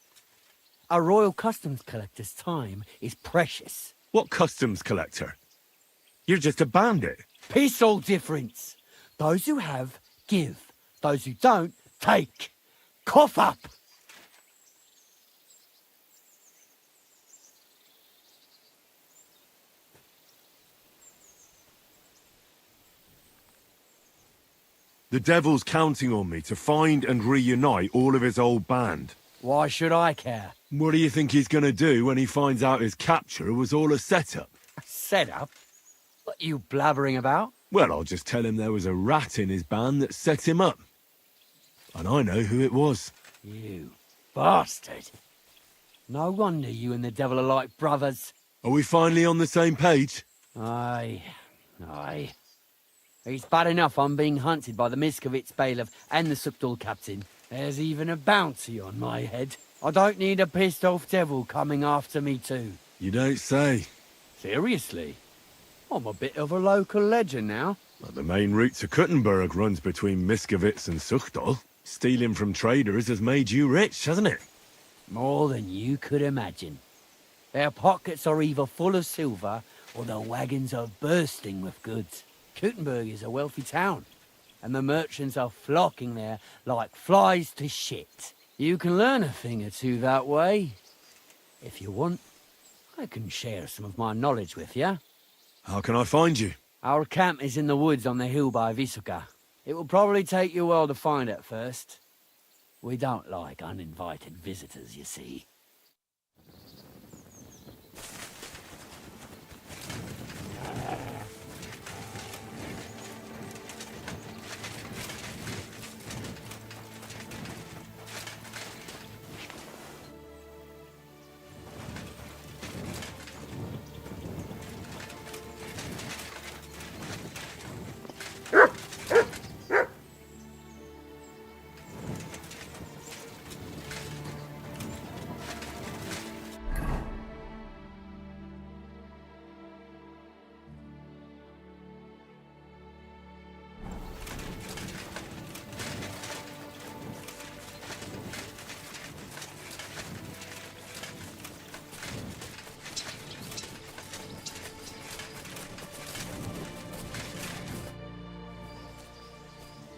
A royal customs collector's time is precious. What customs collector? You're just a bandit. Peace all difference. Those who have, give. Those who don't, take. Cough up! The devil's counting on me to find and reunite all of his old band. Why should I care? What do you think he's gonna do when he finds out his capture was all a setup? Set up? What you blabbering about? Well, I'll just tell him there was a rat in his band that set him up. And I know who it was. You bastard. No wonder you and the devil are like brothers. Are we finally on the same page? Aye. It's bad enough I'm being hunted by the Miskovitz bailiff and the Sukdal captain. There's even a bounty on my head. I don't need a pissed-off devil coming after me too. You don't say. Seriously? I'm a bit of a local legend now. Well, the main route to Kuttenberg runs between Miskovitz and Suchdal. Stealing from traders has made you rich, hasn't it? More than you could imagine. Their pockets are either full of silver or their wagons are bursting with goods. Kuttenberg is a wealthy town, and the merchants are flocking there like flies to shit. You can learn a thing or two that way. If you want, I can share some of my knowledge with you. How can I find you? Our camp is in the woods on the hill by Visuka. It will probably take you a while to find it first. We don't like uninvited visitors, you see.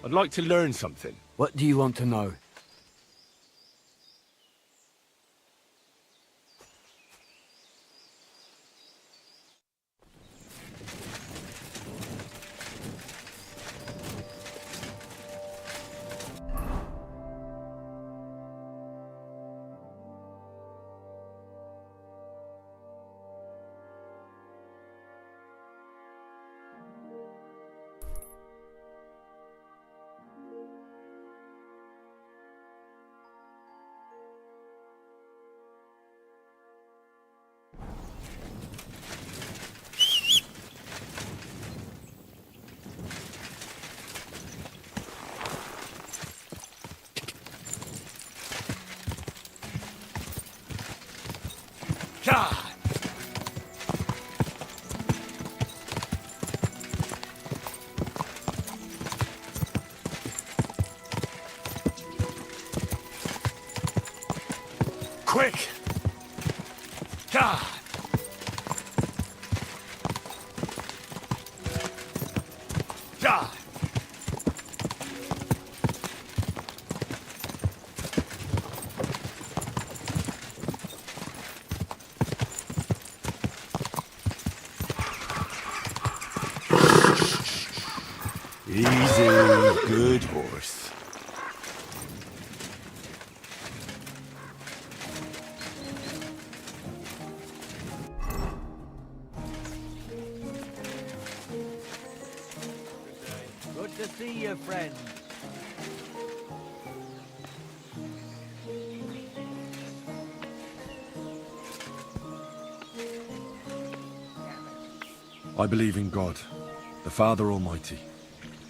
I'd like to learn something. What do you want to know? Quick! God! God! Easy, good horse. Good to see you, friend. I believe in God, the Father Almighty,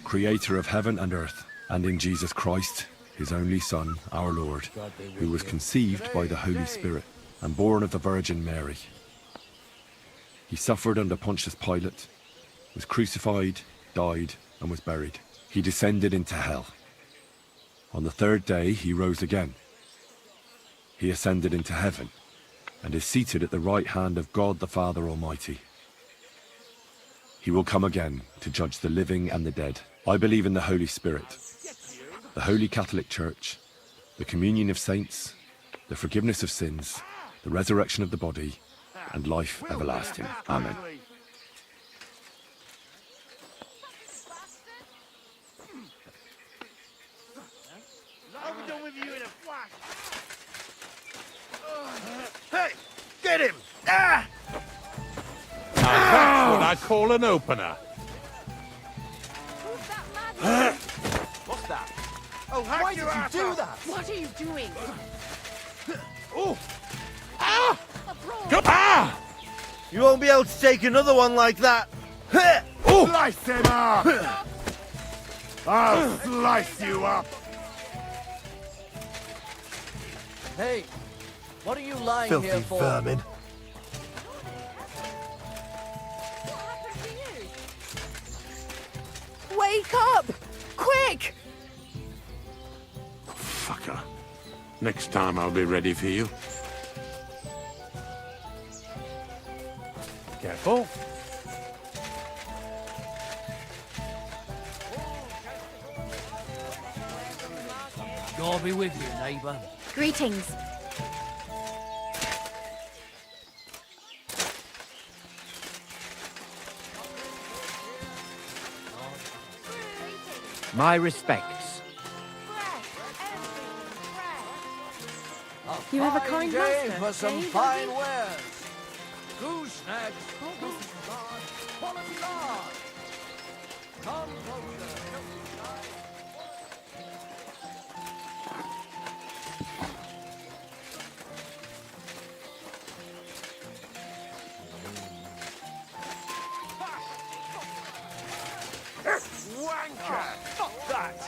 creator of heaven and earth, and in Jesus Christ, his only Son, our Lord, who was conceived by the Holy Spirit and born of the Virgin Mary. He suffered under Pontius Pilate, was crucified, died, and was buried. He descended into hell. On the third day, he rose again. He ascended into heaven and is seated at the right hand of God the Father Almighty. He will come again to judge the living and the dead. I believe in the Holy Spirit, the Holy Catholic Church, the communion of saints, the forgiveness of sins, the resurrection of the body, and life everlasting. Amen. I'll be done with you in a flash. Hey, get him! Ah! Now that's what I call an opener. What's that? Oh, why did you do that? What are you doing? Oh! Ah! Come ah! You won't be able to take another one like that. Oh! Slice him up! I'll slice you up! Hey, what are you lying Filthy here for? vermin. Wake up! Quick! Fucker. Next time I'll be ready for you. Careful. God be with you, neighbour. Greetings. My respects. You have a kind master, for some eh, fine Doggy? wares. Goose snacks. Goose lard. Quality lard. Come closer. Wanker! Fuck that!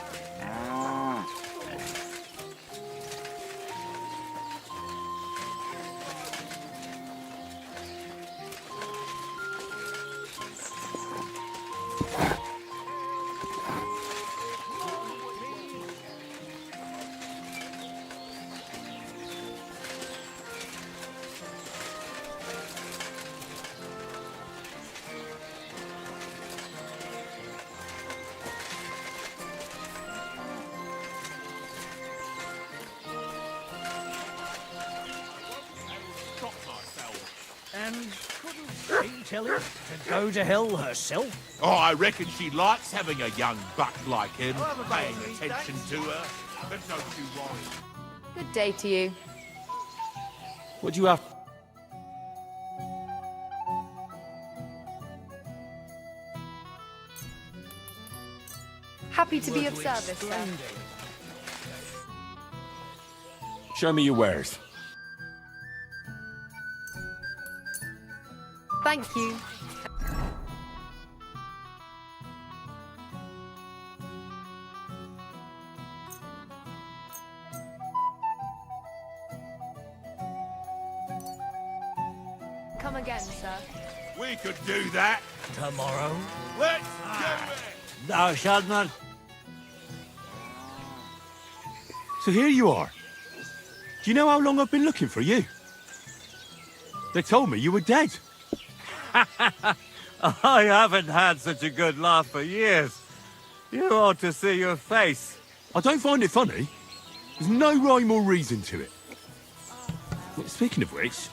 And couldn't she tell him to go to hell herself? Oh, I reckon she likes having a young buck like him, paying attention to her. But don't you worry. Good day to you. What do you have? Happy to be of service, sir. Show me your wares. Thank you. Come again, sir. We could do that. Tomorrow? Let's do it! Thou shalt not. So here you are. Do you know how long I've been looking for you? They told me you were dead. I haven't had such a good laugh for years. You ought to see your face. I don't find it funny. There's no rhyme or reason to it. Well, speaking of which,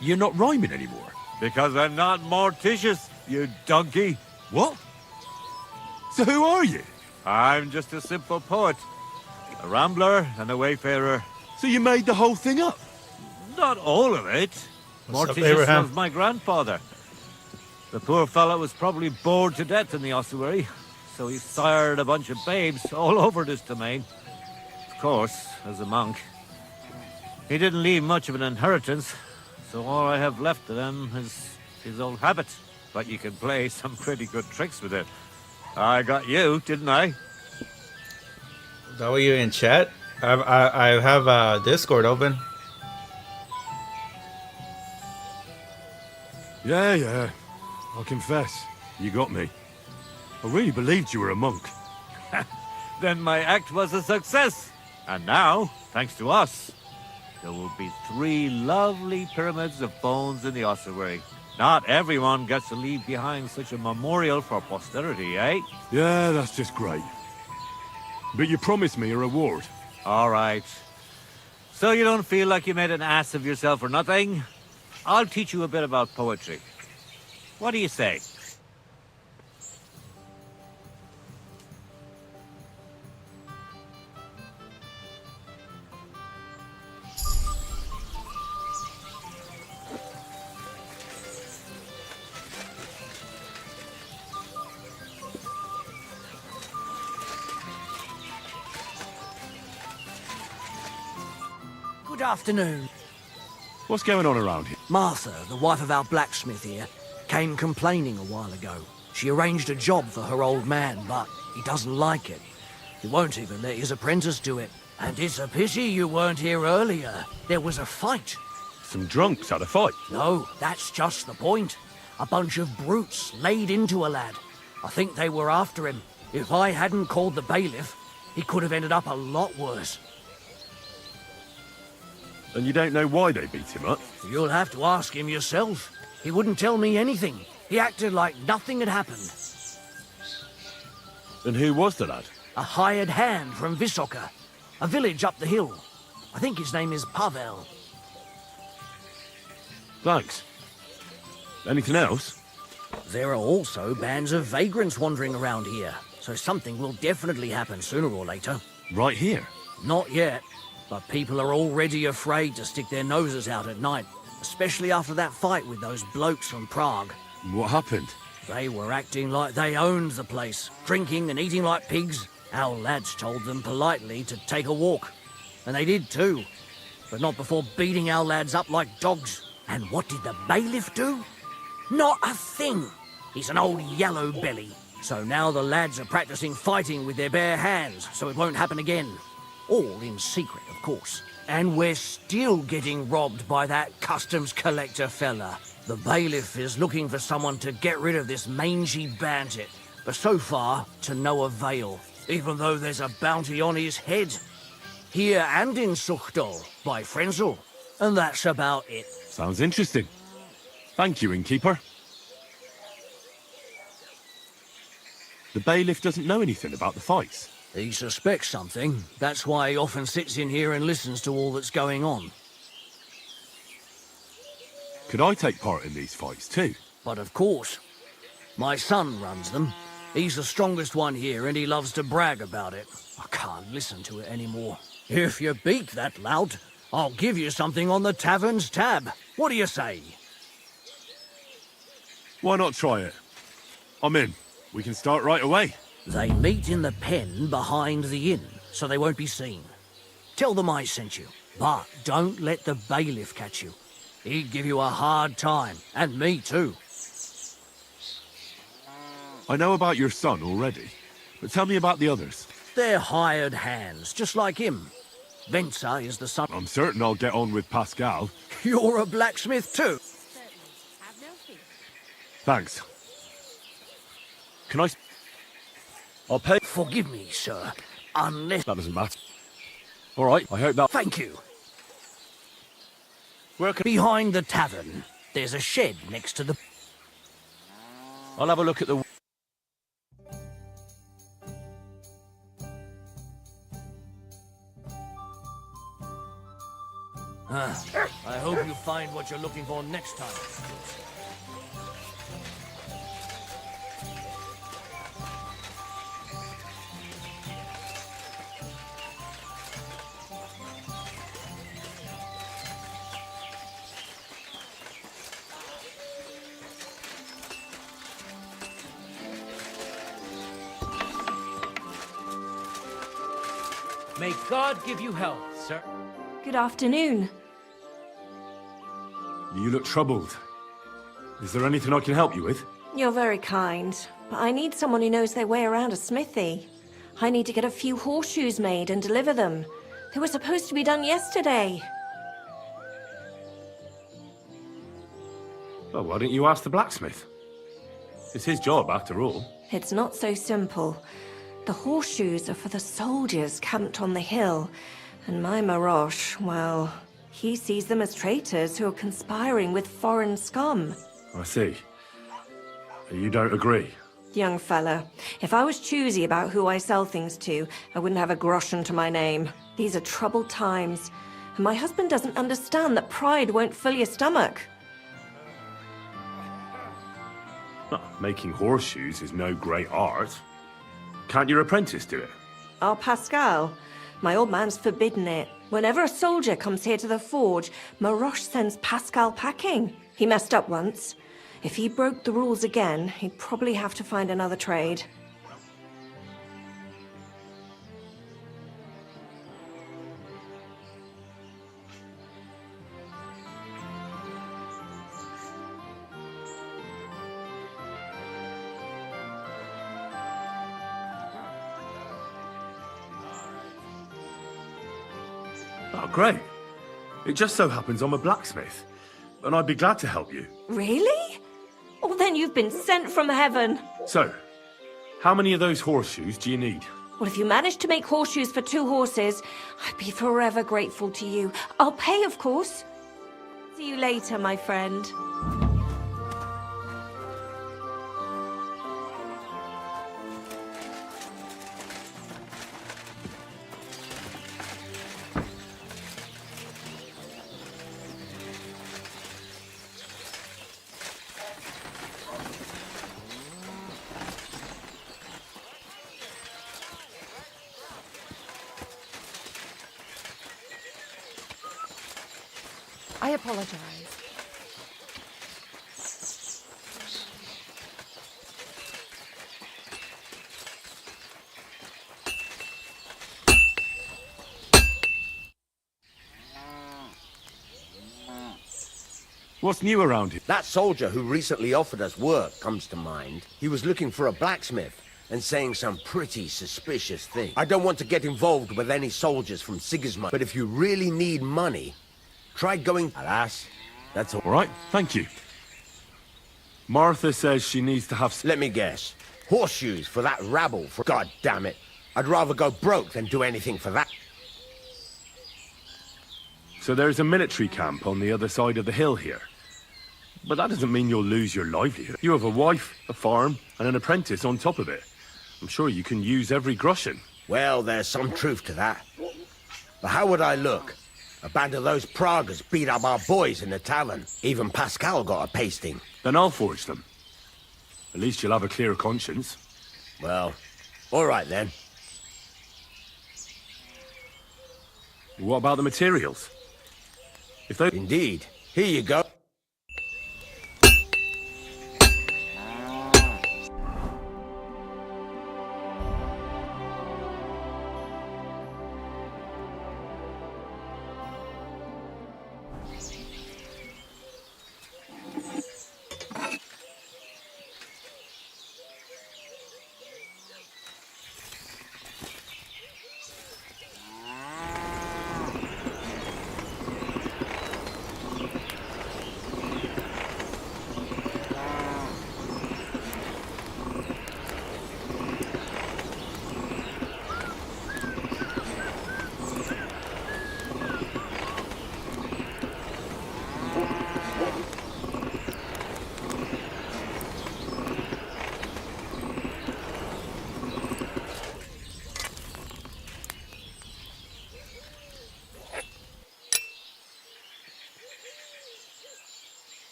you're not rhyming anymore. Because I'm not Morticius, you donkey. What? So who are you? I'm just a simple poet. A rambler and a wayfarer. So you made the whole thing up? Not all of it. What's up, Morticius Abraham? was my grandfather. The poor fellow was probably bored to death in the ossuary, so he sired a bunch of babes all over this domain. Of course, as a monk. He didn't leave much of an inheritance, so all I have left of them is his old habit. But you can play some pretty good tricks with it. I got you, didn't I? Is that why you're in chat? I have Discord open. Yeah. I confess, you got me. I really believed you were a monk. Then my act was a success. And now, thanks to us, there will be 3 lovely pyramids of bones in the ossuary. Not everyone gets to leave behind such a memorial for posterity, eh? Yeah, that's just great. But you promised me a reward. All right. So you don't feel like you made an ass of yourself or nothing? I'll teach you a bit about poetry. What do you say? Good afternoon. What's going on around here? Martha, the wife of our blacksmith here, came complaining a while ago. She arranged a job for her old man, but he doesn't like it. He won't even let his apprentice do it. And it's a pity you weren't here earlier. There was a fight. Some drunks had a fight. No, that's just the point. A bunch of brutes laid into a lad. I think they were after him. If I hadn't called the bailiff, he could have ended up a lot worse. And you don't know why they beat him up? You'll have to ask him yourself. He wouldn't tell me anything. He acted like nothing had happened. And who was the lad? A hired hand from Visoka, a village up the hill. I think his name is Pavel. Thanks. Anything else? There are also bands of vagrants wandering around here, so something will definitely happen sooner or later. Right here? Not yet, but people are already afraid to stick their noses out at night, especially after that fight with those blokes from Prague. What happened? They were acting like they owned the place, drinking and eating like pigs. Our lads told them politely to take a walk, and they did too, but not before beating our lads up like dogs. And what did the bailiff do? Not a thing. He's an old yellow belly. So now the lads are practicing fighting with their bare hands, so it won't happen again. All in secret, of course. And we're still getting robbed by that customs collector fella. The bailiff is looking for someone to get rid of this mangy bandit, but so far, to no avail, even though there's a bounty on his head. Here and in Suchdol, by Frenzel. And that's about it. Sounds interesting. Thank you, innkeeper. The bailiff doesn't know anything about the fights. He suspects something. That's why he often sits in here and listens to all that's going on. Could I take part in these fights too? But of course. My son runs them. He's the strongest one here and he loves to brag about it. I can't listen to it anymore. If you beat that lout, I'll give you something on the tavern's tab. What do you say? Why not try it? I'm in. We can start right away. They meet in the pen behind the inn, so they won't be seen. Tell them I sent you, but don't let the bailiff catch you. He'd give you a hard time, and me too. I know about your son already, but tell me about the others. They're hired hands, just like him. Venza is the son. I'm certain I'll get on with Pascal. You're a blacksmith too. Have no fear. Thanks. Can I... I'll pay... Forgive me, sir, unless... That doesn't matter. All right, I hope that... Thank you. Where can... Behind the tavern, there's a shed next to the... I'll have a look at the... I hope you find what you're looking for next time. May God give you health, sir. Good afternoon. You look troubled. Is there anything I can help you with? You're very kind, but I need someone who knows their way around a smithy. I need to get a few horseshoes made and deliver them. They were supposed to be done yesterday. Well, why don't you ask the blacksmith? It's his job, after all. It's not so simple. The horseshoes are for the soldiers camped on the hill, and my Marosh, well, he sees them as traitors who are conspiring with foreign scum. I see. You don't agree? Young fella, if I was choosy about who I sell things to, I wouldn't have a groschen to my name. These are troubled times, and my husband doesn't understand that pride won't fill your stomach. Well, making horseshoes is no great art. Can't your apprentice do it? Our Pascal. My old man's forbidden it. Whenever a soldier comes here to the forge, Maroche sends Pascal packing. He messed up once. If he broke the rules again, he'd probably have to find another trade. Oh, great. It just so happens I'm a blacksmith, and I'd be glad to help you. Really? Oh, then you've been sent from heaven. So, how many of those horseshoes do you need? Well, if you manage to make horseshoes for 2 horses, I'd be forever grateful to you. I'll pay, of course. See you later, my friend. I apologize. What's new around here? That soldier who recently offered us work comes to mind. He was looking for a blacksmith and saying some pretty suspicious thing. I don't want to get involved with any soldiers from Sigismund, but if you really need money, try going... Alas, that's all. All right, thank you. Martha says she needs to have... Let me guess. Horseshoes for that rabble, for... God damn it. I'd rather go broke than do anything for that. So there's a military camp on the other side of the hill here. But that doesn't mean you'll lose your livelihood. You have a wife, a farm, and an apprentice on top of it. I'm sure you can use every groschen. Well, there's some truth to that. But how would I look? A band of those Pragas beat up our boys in the tavern. Even Pascal got a pasting. Then I'll forge them. At least you'll have a clear conscience. Well, all right then. What about the materials? If they... Indeed. Here you go.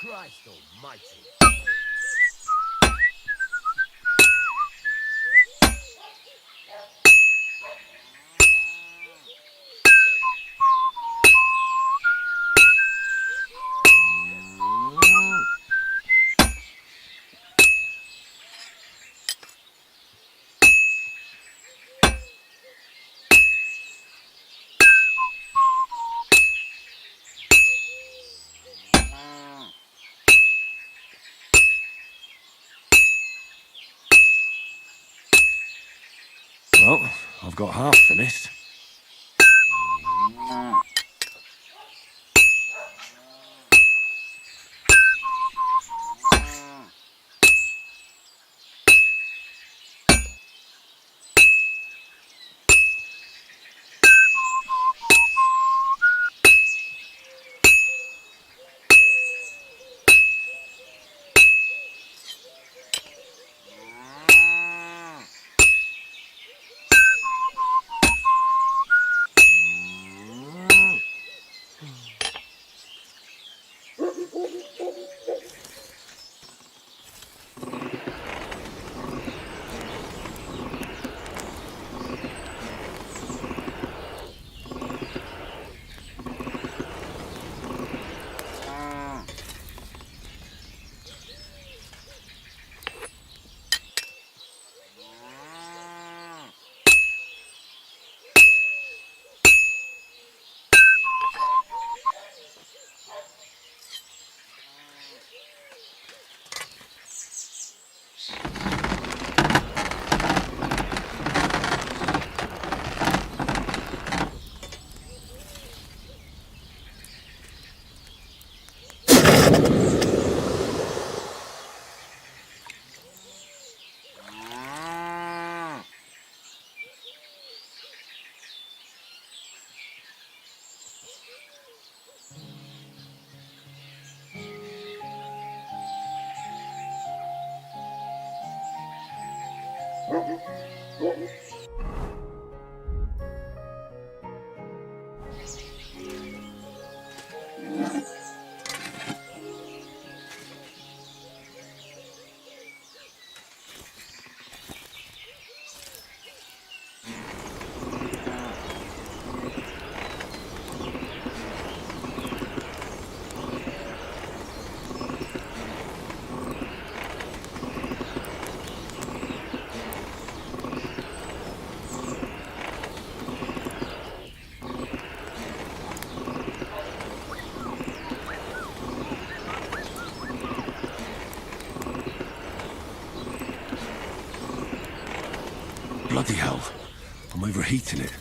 Christ almighty. Well, I've got half finished. Bloody hell. I'm overheating it.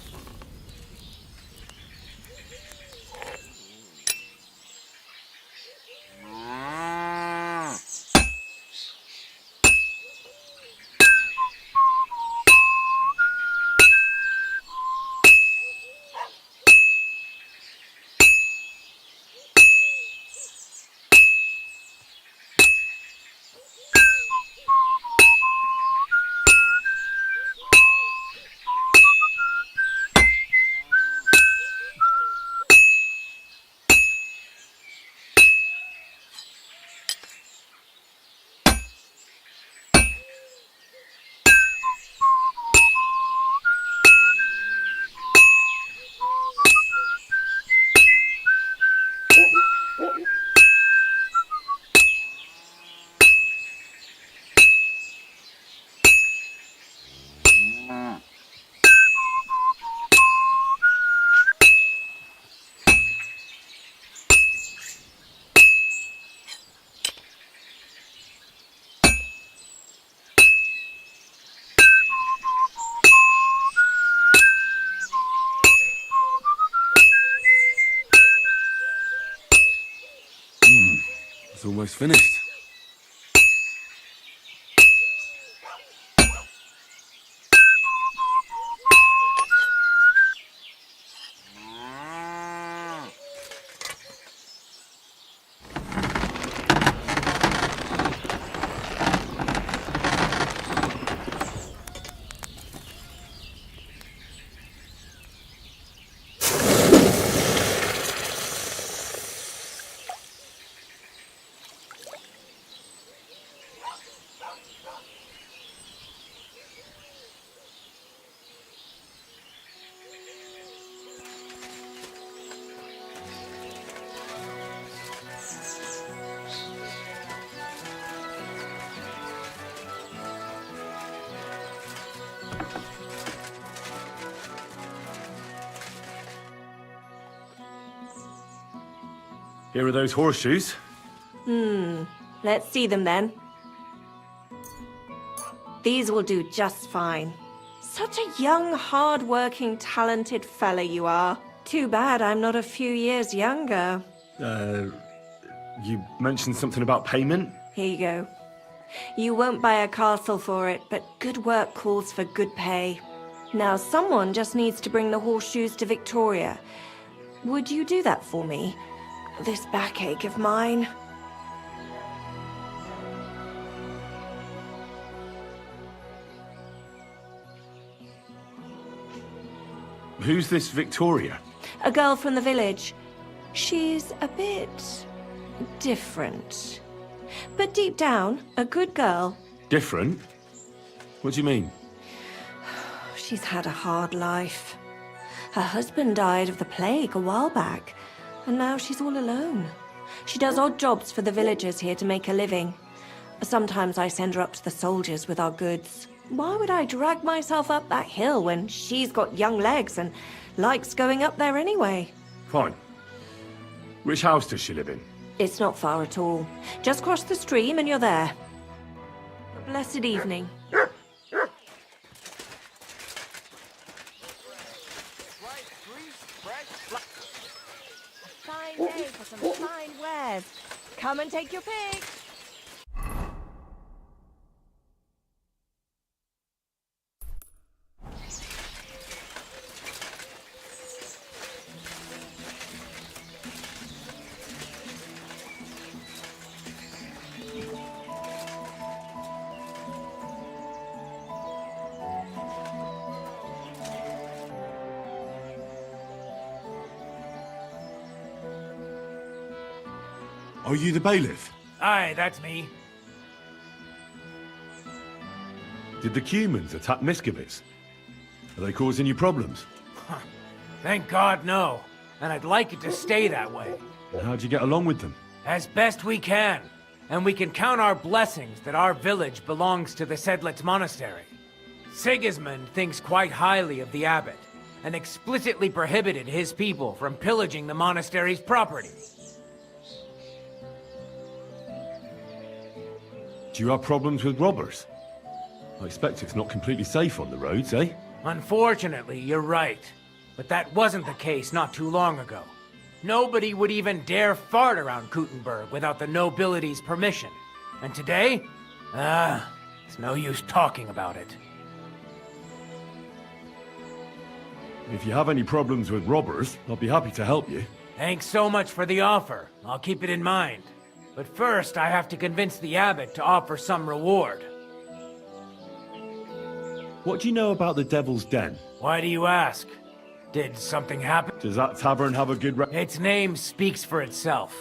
It's almost finished. Here are those horseshoes. Let's see them then. These will do just fine. Such a young, hard-working, talented fella you are. Too bad I'm not a few years younger. You mentioned something about payment? Here you go. You won't buy a castle for it, but good work calls for good pay. Now, someone just needs to bring the horseshoes to Victoria. Would you do that for me? This backache of mine. Who's this Victoria? A girl from the village. She's a bit different. But deep down, a good girl. Different? What do you mean? She's had a hard life. Her husband died of the plague a while back, and now she's all alone. She does odd jobs for the villagers here to make a living. Sometimes I send her up to the soldiers with our goods. Why would I drag myself up that hill when she's got young legs and likes going up there anyway? Fine. Which house does she live in? It's not far at all. Just cross the stream and you're there. A blessed evening. Fine day for some fine wares. Come and take your pick. Are you the bailiff? Aye, that's me. Did the Cumans attack Miscavige? Are they causing you problems? Thank God, no. And I'd like it to stay that way. And how'd you get along with them? As best we can. And we can count our blessings that our village belongs to the Sedlitz Monastery. Sigismund thinks quite highly of the abbot, and explicitly prohibited his people from pillaging the monastery's property. Do you have problems with robbers? I expect it's not completely safe on the roads, eh? Unfortunately, you're right. But that wasn't the case not too long ago. Nobody would even dare fart around Kuttenberg without the nobility's permission. And today? It's no use talking about it. If you have any problems with robbers, I'll be happy to help you. Thanks so much for the offer. I'll keep it in mind. But first, I have to convince the abbot to offer some reward. What do you know about the Devil's Den? Why do you ask? Did something happen? Does that tavern have a good Its name speaks for itself.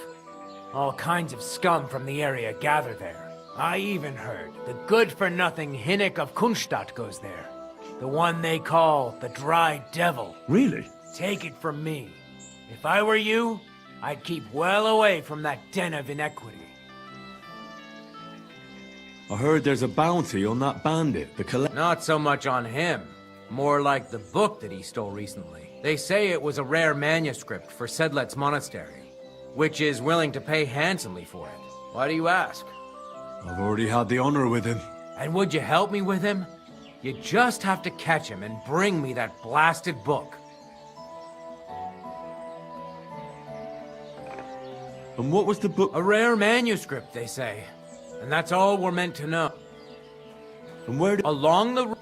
All kinds of scum from the area gather there. I even heard the good-for-nothing Hinnick of Kunstadt goes there. The one they call the Dry Devil. Really? Take it from me. If I were you, I'd keep well away from that den of inequity. I heard there's a bounty on that bandit, the Not so much on him. More like the book that he stole recently. They say it was a rare manuscript for Sedlitz Monastery, which is willing to pay handsomely for it. Why do you ask? I've already had the honor with him. And would you help me with him? You just have to catch him and bring me that blasted book. And what was the book? A rare manuscript, they say. And that's all we're meant to know. And where Along the...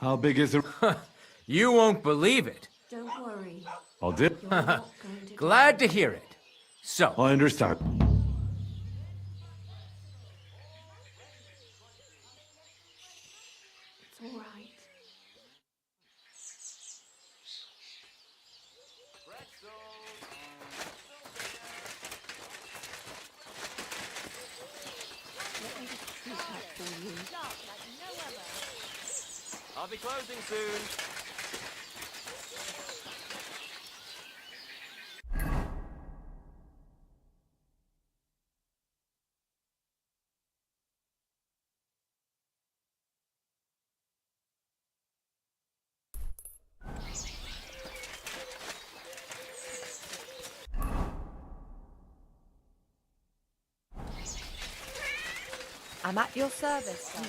How big is it? You won't believe it. Don't worry. I'll do. Glad to hear it. So... I understand. It's all right. I'll be closing soon. I'm at your service, sir.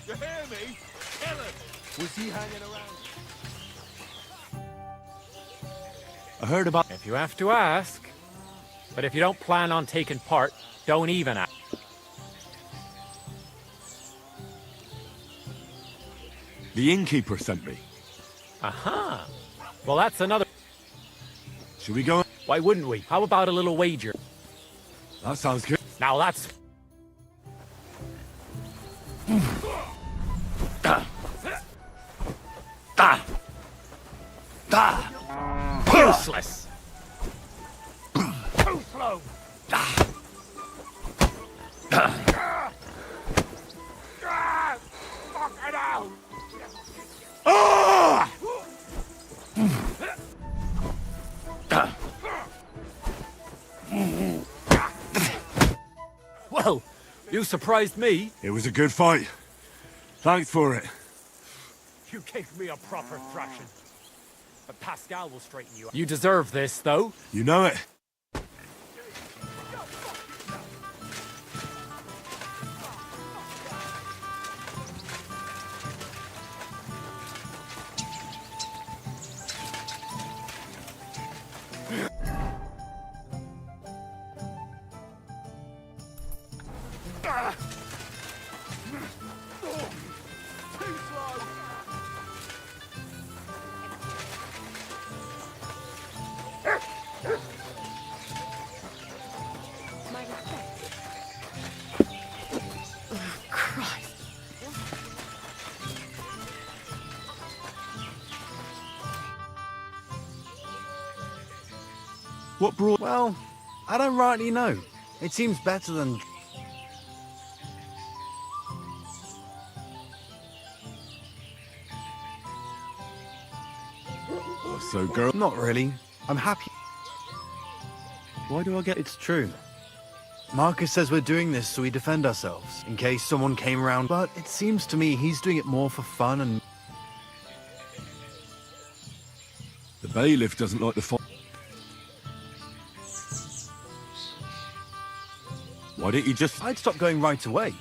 You hear me? Kill him! Was he hanging around? I heard about... If you have to ask. But if you don't plan on taking part, don't even ask. The innkeeper sent me. Aha! Well, that's another... Should we go? Why wouldn't we? How about a little wager? That sounds good. Now that's... Useless! Too slow! Fuck it out! Well, you surprised me. It was a good fight. Thanks for it. You gave me a proper thrashing. But Pascal will straighten you out. You deserve this, though. You know it. What brought... Well, I don't rightly know. It seems better than... So, girl... Not really. I'm happy. Why do I get... It's true. Marcus says we're doing this so we defend ourselves, in case someone came around, but it seems to me he's doing it more for fun and... The bailiff doesn't like the fight. Why didn't you just... I'd stop going right away.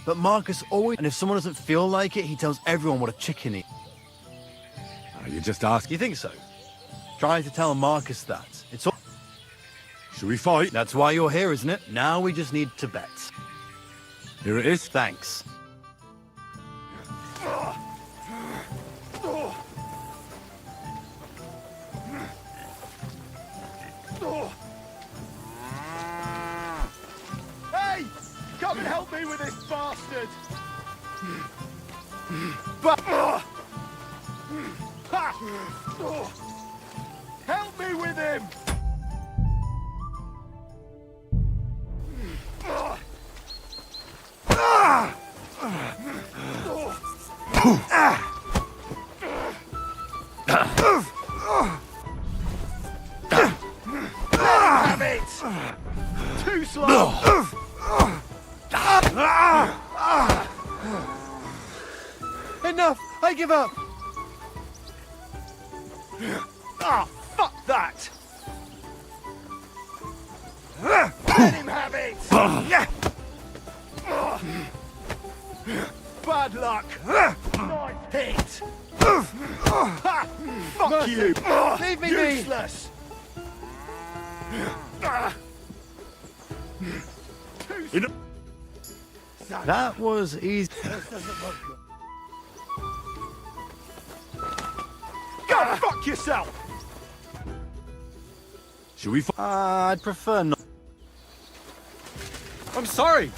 But Marcus always... And if someone doesn't feel like it, he tells everyone what a chicken he... You just ask. You think so? Try to tell Marcus that. It's all... Should we fight? That's why you're here, isn't it? Now we just need to bet. Here it is. Thanks. Hey! Come and help me with this bastard! Help me with him! Have it! Too slow! Enough! I give up! Ah, fuck that! Let him have it! Bad luck! Nice hit! Fuck you! Leave me be! Useless! That was easy. Go fuck yourself! Should we... I'd prefer not. I'm sorry.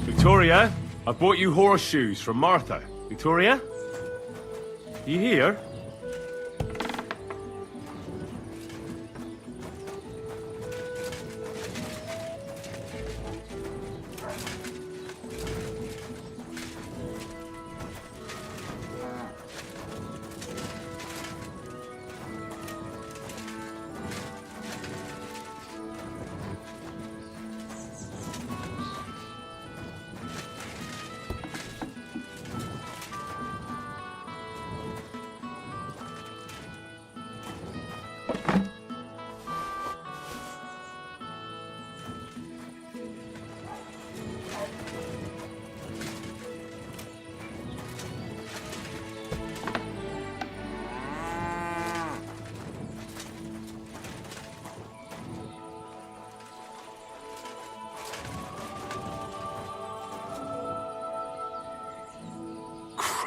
Victoria, I bought you horseshoes from Martha. Victoria? You here?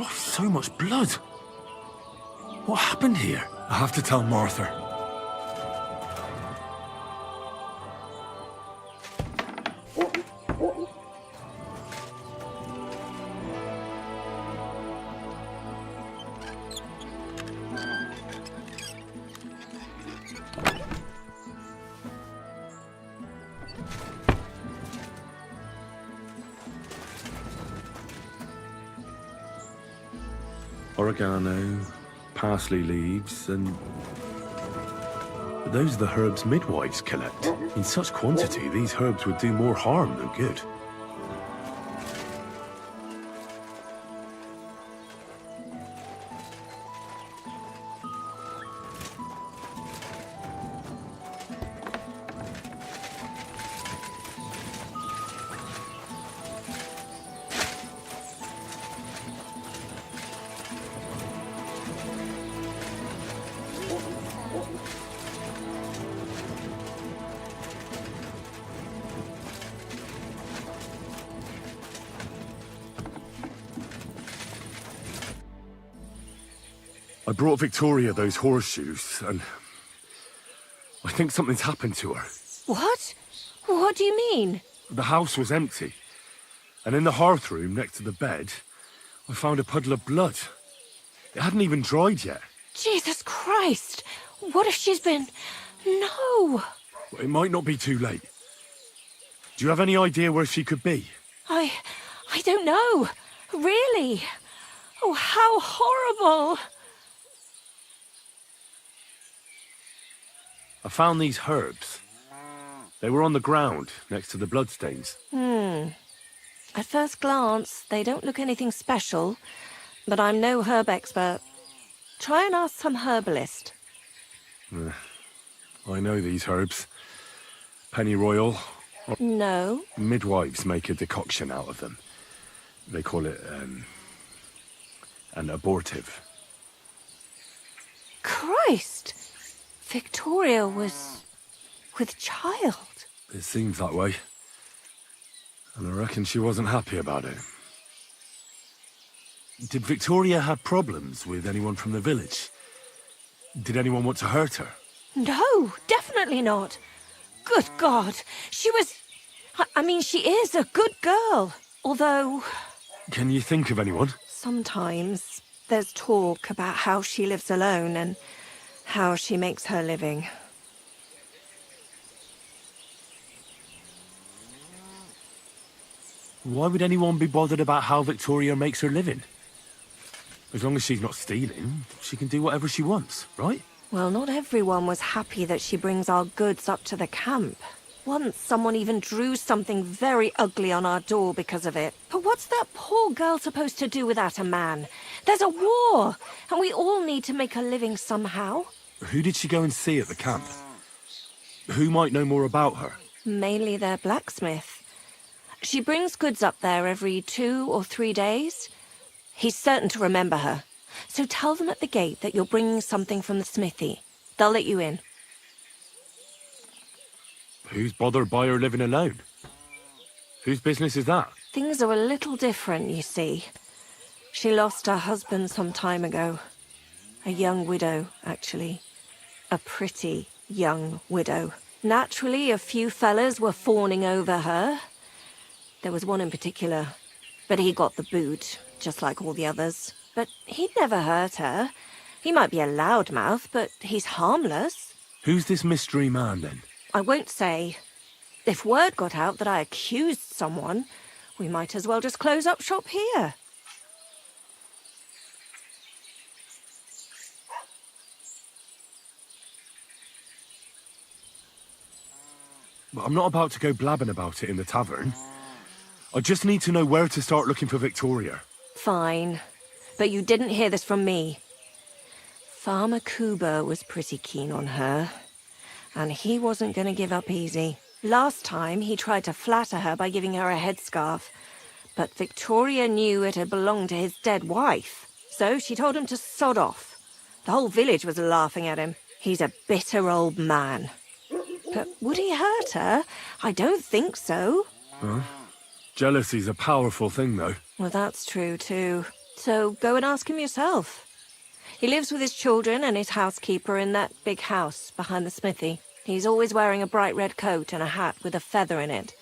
So much blood. What happened here? I have to tell Martha. Oregano, parsley leaves, and... Those are the herbs midwives collect. In such quantity, these herbs would do more harm than good. I brought Victoria those horseshoes, and I think something's happened to her. What? What do you mean? The house was empty, and in the hearth room next to the bed, I found a puddle of blood. It hadn't even dried yet. Jesus Christ! What if she's been... No! It might not be too late. Do you have any idea where she could be? I don't know. Really? Oh, how horrible! I found these herbs. They were on the ground, next to the bloodstains. At first glance, they don't look anything special, but I'm no herb expert. Try and ask some herbalist. I know these herbs. Pennyroyal. No. Midwives make a decoction out of them. They call it, an abortive. Christ! Victoria was... with child. It seems that way. And I reckon she wasn't happy about it. Did Victoria have problems with anyone from the village? Did anyone want to hurt her? No, definitely not. Good God, she was... I mean, she is a good girl. Although... Can you think of anyone? Sometimes there's talk about how she lives alone and how she makes her living. Why would anyone be bothered about how Victoria makes her living? As long as she's not stealing, she can do whatever she wants, right? Well, not everyone was happy that she brings our goods up to the camp. Once, someone even drew something very ugly on our door because of it. But what's that poor girl supposed to do without a man? There's a war, and we all need to make a living somehow. Who did she go and see at the camp? Who might know more about her? Mainly their blacksmith. She brings goods up there every 2 or 3 days. He's certain to remember her. So tell them at the gate that you're bringing something from the smithy. They'll let you in. Who's bothered by her living alone? Whose business is that? Things are a little different, you see. She lost her husband some time ago. A young widow, actually. A pretty young widow. Naturally, a few fellas were fawning over her. There was one in particular, but he got the boot, just like all the others. But he'd never hurt her. He might be a loudmouth, but he's harmless. Who's this mystery man, then? I won't say. If word got out that I accused someone, we might as well just close up shop here. But I'm not about to go blabbing about it in the tavern. I just need to know where to start looking for Victoria. Fine. But you didn't hear this from me. Farmer Kuba was pretty keen on her. And he wasn't going to give up easy. Last time, he tried to flatter her by giving her a headscarf. But Victoria knew it had belonged to his dead wife. So she told him to sod off. The whole village was laughing at him. He's a bitter old man. But would he hurt her? I don't think so. Huh? Jealousy's a powerful thing, though. Well, that's true, too. So go and ask him yourself. He lives with his children and his housekeeper in that big house behind the smithy. He's always wearing a bright red coat and a hat with a feather in it.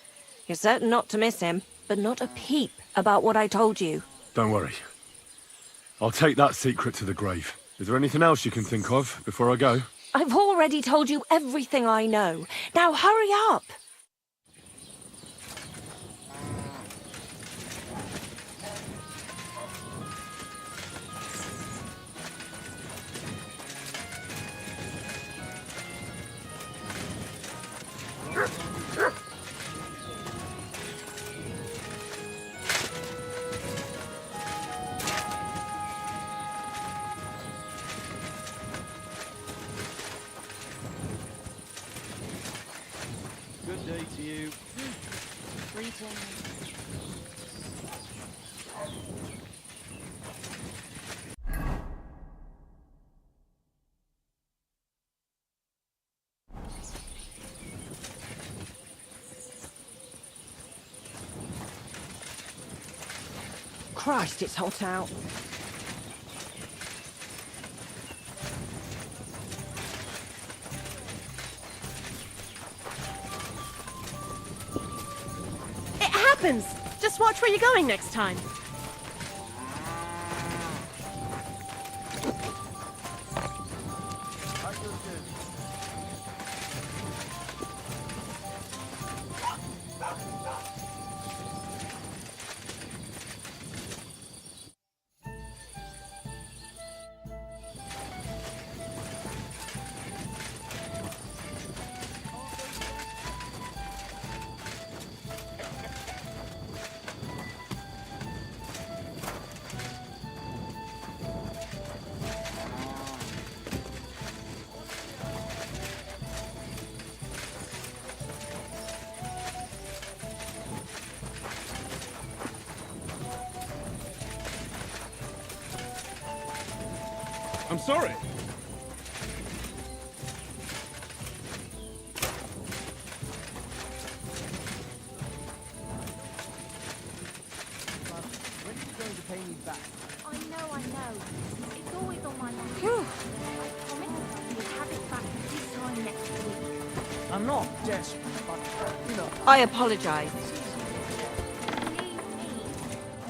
You're certain not to miss him, but not a peep about what I told you. Don't worry. I'll take that secret to the grave. Is there anything else you can think of before I go? I've already told you everything I know. Now hurry up! Good day to you. Christ, it's hot out. It happens! Just watch where you're going next time. I'm sorry. When are you going to pay me back? I know. It's always on my mind. I promise you'll have it back this time next week. I'm not desperate, but, you know... I apologize.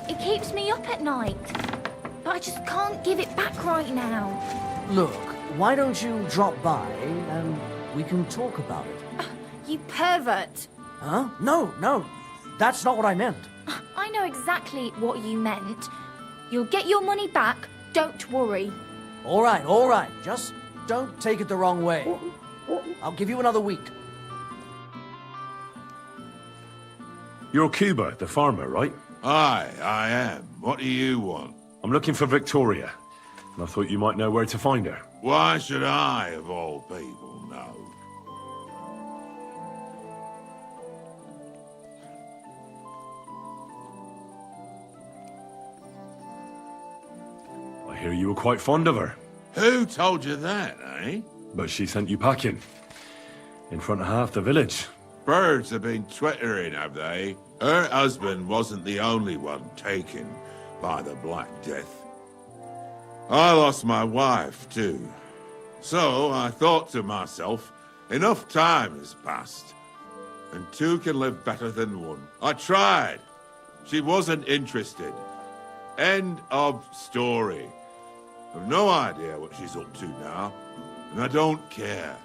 It keeps me up at night. But I just can't give it back right now. Look, why don't you drop by and we can talk about it? You pervert. Huh? No. That's not what I meant. I know exactly what you meant. You'll get your money back, don't worry. All right. Just don't take it the wrong way. I'll give you another week. You're Cuba, the farmer, right? Aye, I am. What do you want? I'm looking for Victoria, and I thought you might know where to find her. Why should I, of all people, know? I hear you were quite fond of her. Who told you that, eh? But she sent you packing. In front of half the village. Birds have been twittering, have they? Her husband wasn't the only one taken by the Black Death. I lost my wife, too. So I thought to myself, enough time has passed. and two can live better than one. I tried. She wasn't interested. End of story. I've no idea what she's up to now, and I don't care.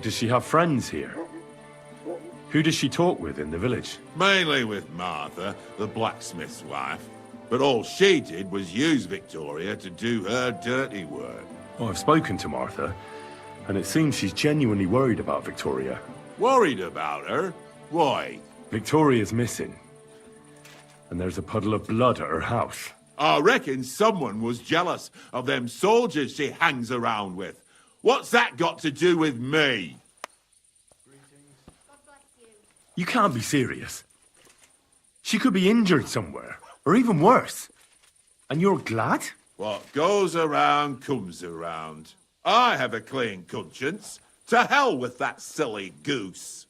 Does she have friends here? Who does she talk with in the village? Mainly with Martha, the blacksmith's wife. But all she did was use Victoria to do her dirty work. Oh, I've spoken to Martha, and it seems she's genuinely worried about Victoria. Worried about her? Why? Victoria's missing, and there's a puddle of blood at her house. I reckon someone was jealous of them soldiers she hangs around with. What's that got to do with me? You can't be serious. She could be injured somewhere, or even worse. And you're glad? What goes around comes around. I have a clean conscience. To hell with that silly goose.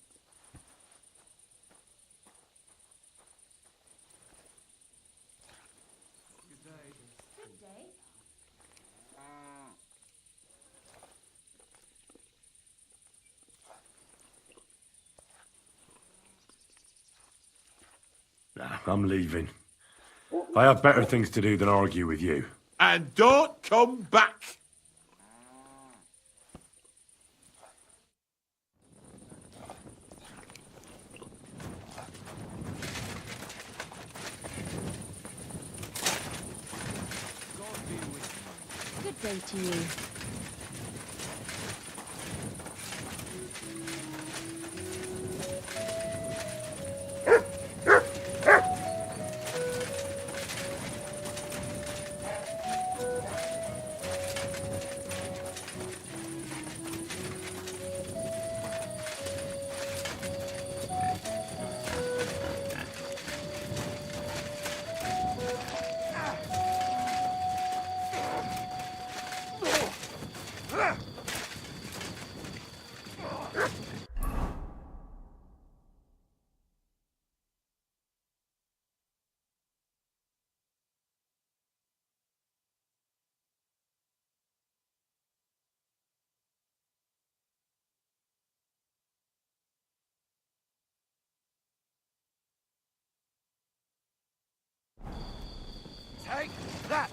Nah, I'm leaving. I have better things to do than argue with you. And don't come back! Good day to you. Take that!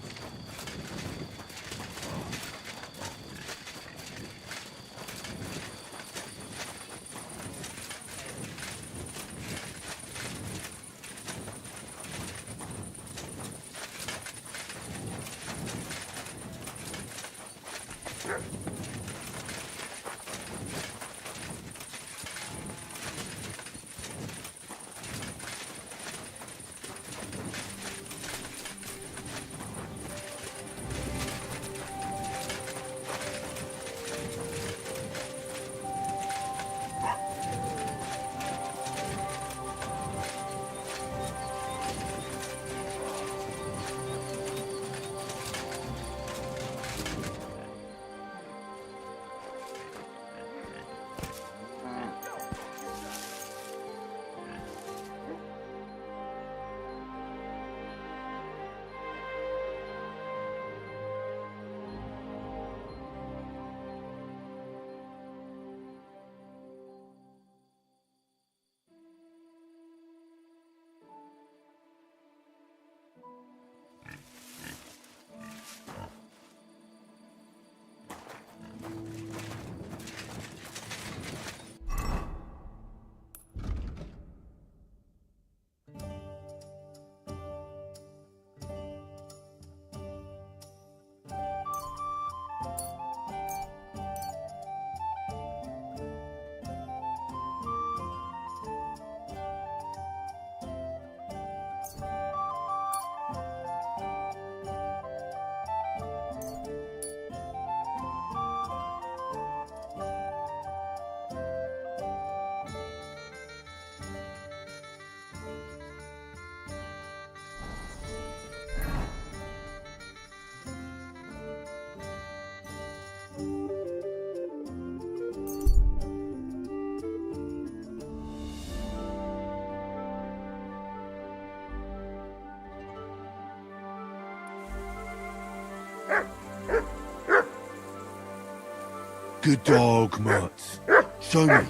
Good dog, Mutz. Show me.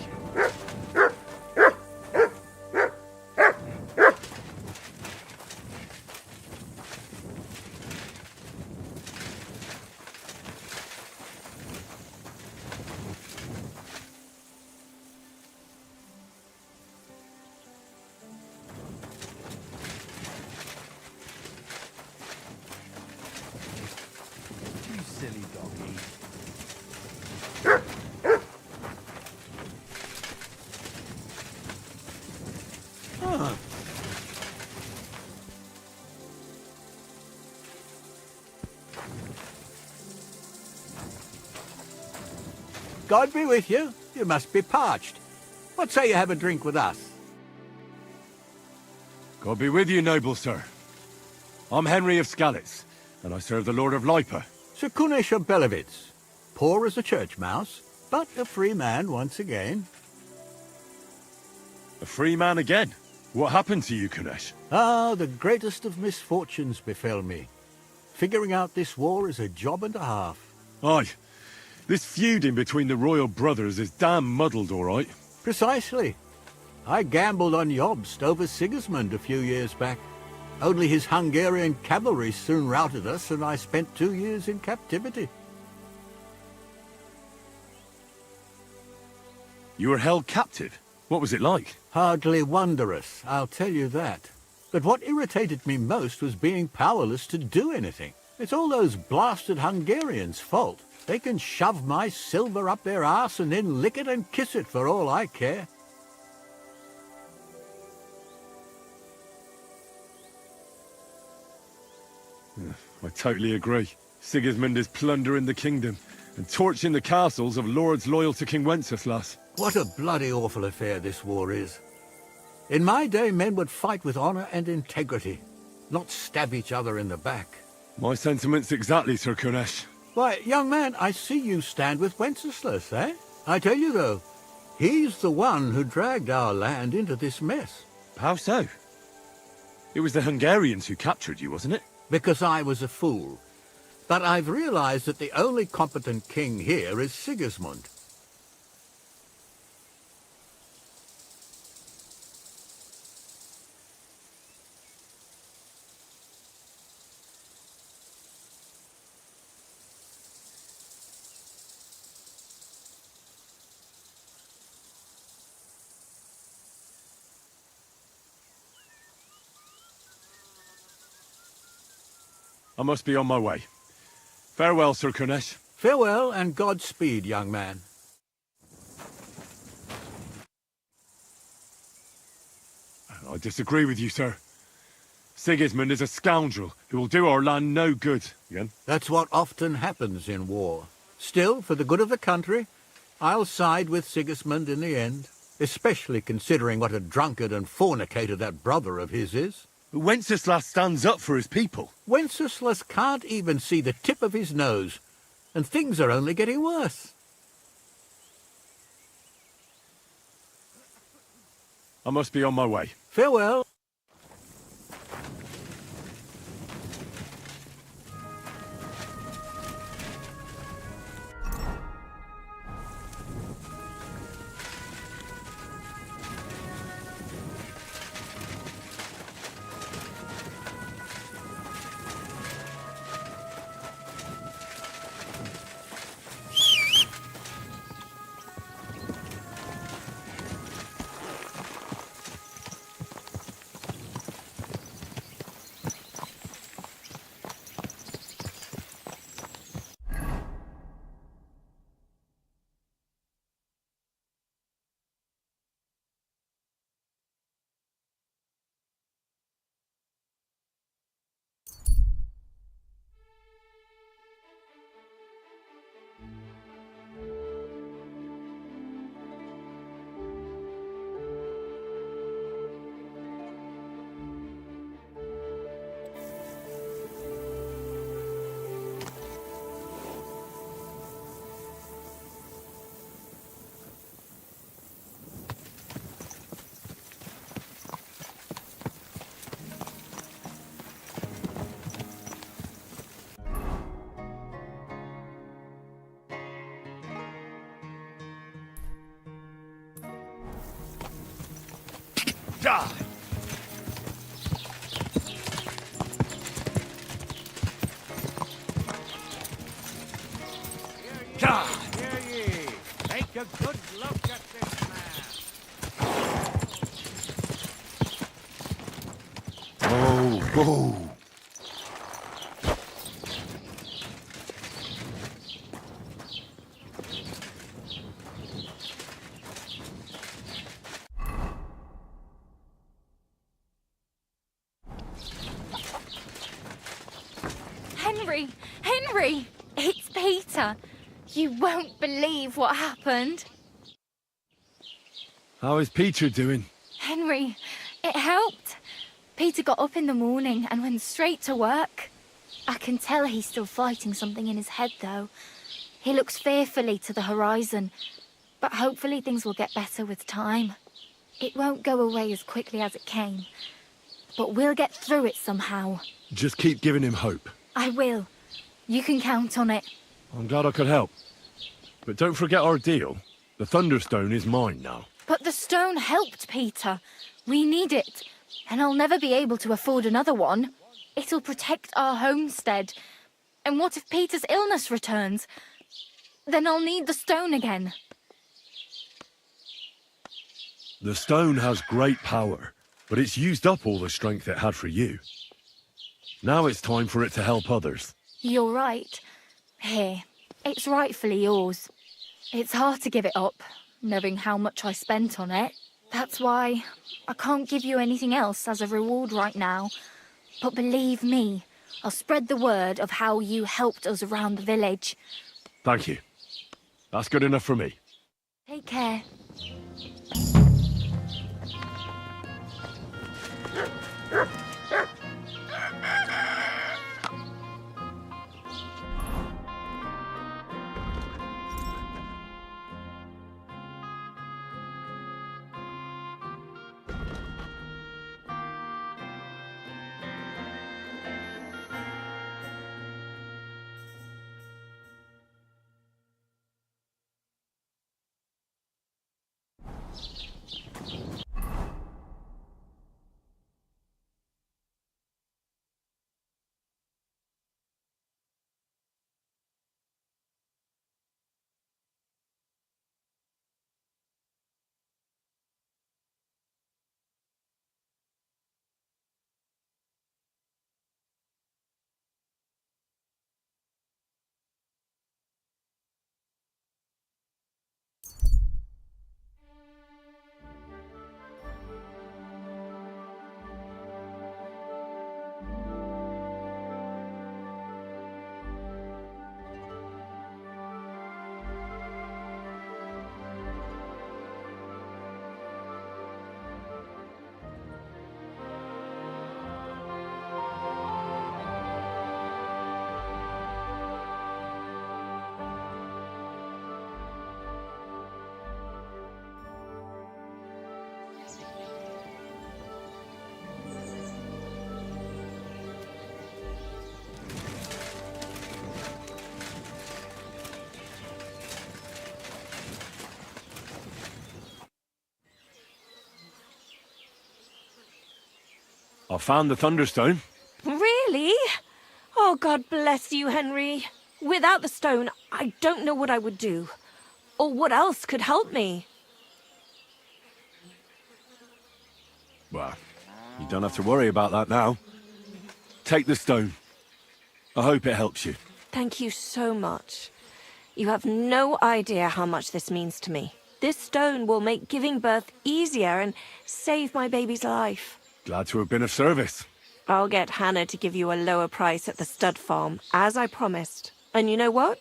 You silly doggy. Huh. God be with you. You must be parched. What say you have a drink with us? God be with you, noble sir. I'm Henry of Skalitz, and I serve the Lord of Lipa. Sir Kunesh of Belevitz. Poor as a church mouse, but a free man once again. A free man again? What happened to you, Kunesh? Ah, the greatest of misfortunes befell me. Figuring out this war is a job and a half. Aye. This feuding between the royal brothers is damn muddled, all right. Precisely. I gambled on Jobst over Sigismund a few years back. Only his Hungarian cavalry soon routed us, and I spent 2 years in captivity. You were held captive? What was it like? Hardly wondrous, I'll tell you that. But what irritated me most was being powerless to do anything. It's all those blasted Hungarians' fault. They can shove my silver up their arse and then lick it and kiss it for all I care. I totally agree. Sigismund is plundering the kingdom and torching the castles of lords loyal to King Wenceslas. What a bloody awful affair this war is. In my day, men would fight with honor and integrity, not stab each other in the back. My sentiments exactly, Sir Kunesh. Why, young man, I see you stand with Wenceslas, eh? I tell you, though, he's the one who dragged our land into this mess. How so? It was the Hungarians who captured you, wasn't it? Because I was a fool. But I've realized that the only competent king here is Sigismund. I must be on my way. Farewell, Sir Kunesh. Farewell and Godspeed, young man. I disagree with you, sir. Sigismund is a scoundrel who will do our land no good. Again? That's what often happens in war. Still, for the good of the country, I'll side with Sigismund in the end, especially considering what a drunkard and fornicator that brother of his is. Wenceslas stands up for his people. Wenceslas can't even see the tip of his nose, and things are only getting worse. I must be on my way. Farewell. God! God! Hear ye! Take a good look at this man! Oh, whoa! Henry! Henry! It's Peter! You won't believe what happened. How is Peter doing? Henry, it helped. Peter got up in the morning and went straight to work. I can tell he's still fighting something in his head, though. He looks fearfully to the horizon, but hopefully things will get better with time. It won't go away as quickly as it came, but we'll get through it somehow. Just keep giving him hope. I will. You can count on it. I'm glad I could help. But don't forget our deal. The Thunderstone is mine now. But the stone helped, Peter. We need it, and I'll never be able to afford another one. It'll protect our homestead. And what if Peter's illness returns? Then I'll need the stone again. The stone has great power, but it's used up all the strength it had for you. Now it's time for it to help others. You're right. Here, it's rightfully yours. It's hard to give it up, knowing how much I spent on it. That's why I can't give you anything else as a reward right now. But believe me, I'll spread the word of how you helped us around the village. Thank you. That's good enough for me. Take care. I found the Thunderstone. Really? Oh, God bless you, Henry. Without the stone, I don't know what I would do. Or what else could help me. Well, you don't have to worry about that now. Take the stone. I hope it helps you. Thank you so much. You have no idea how much this means to me. This stone will make giving birth easier and save my baby's life. Glad to have been of service. I'll get Hannah to give you a lower price at the stud farm, as I promised. And you know what?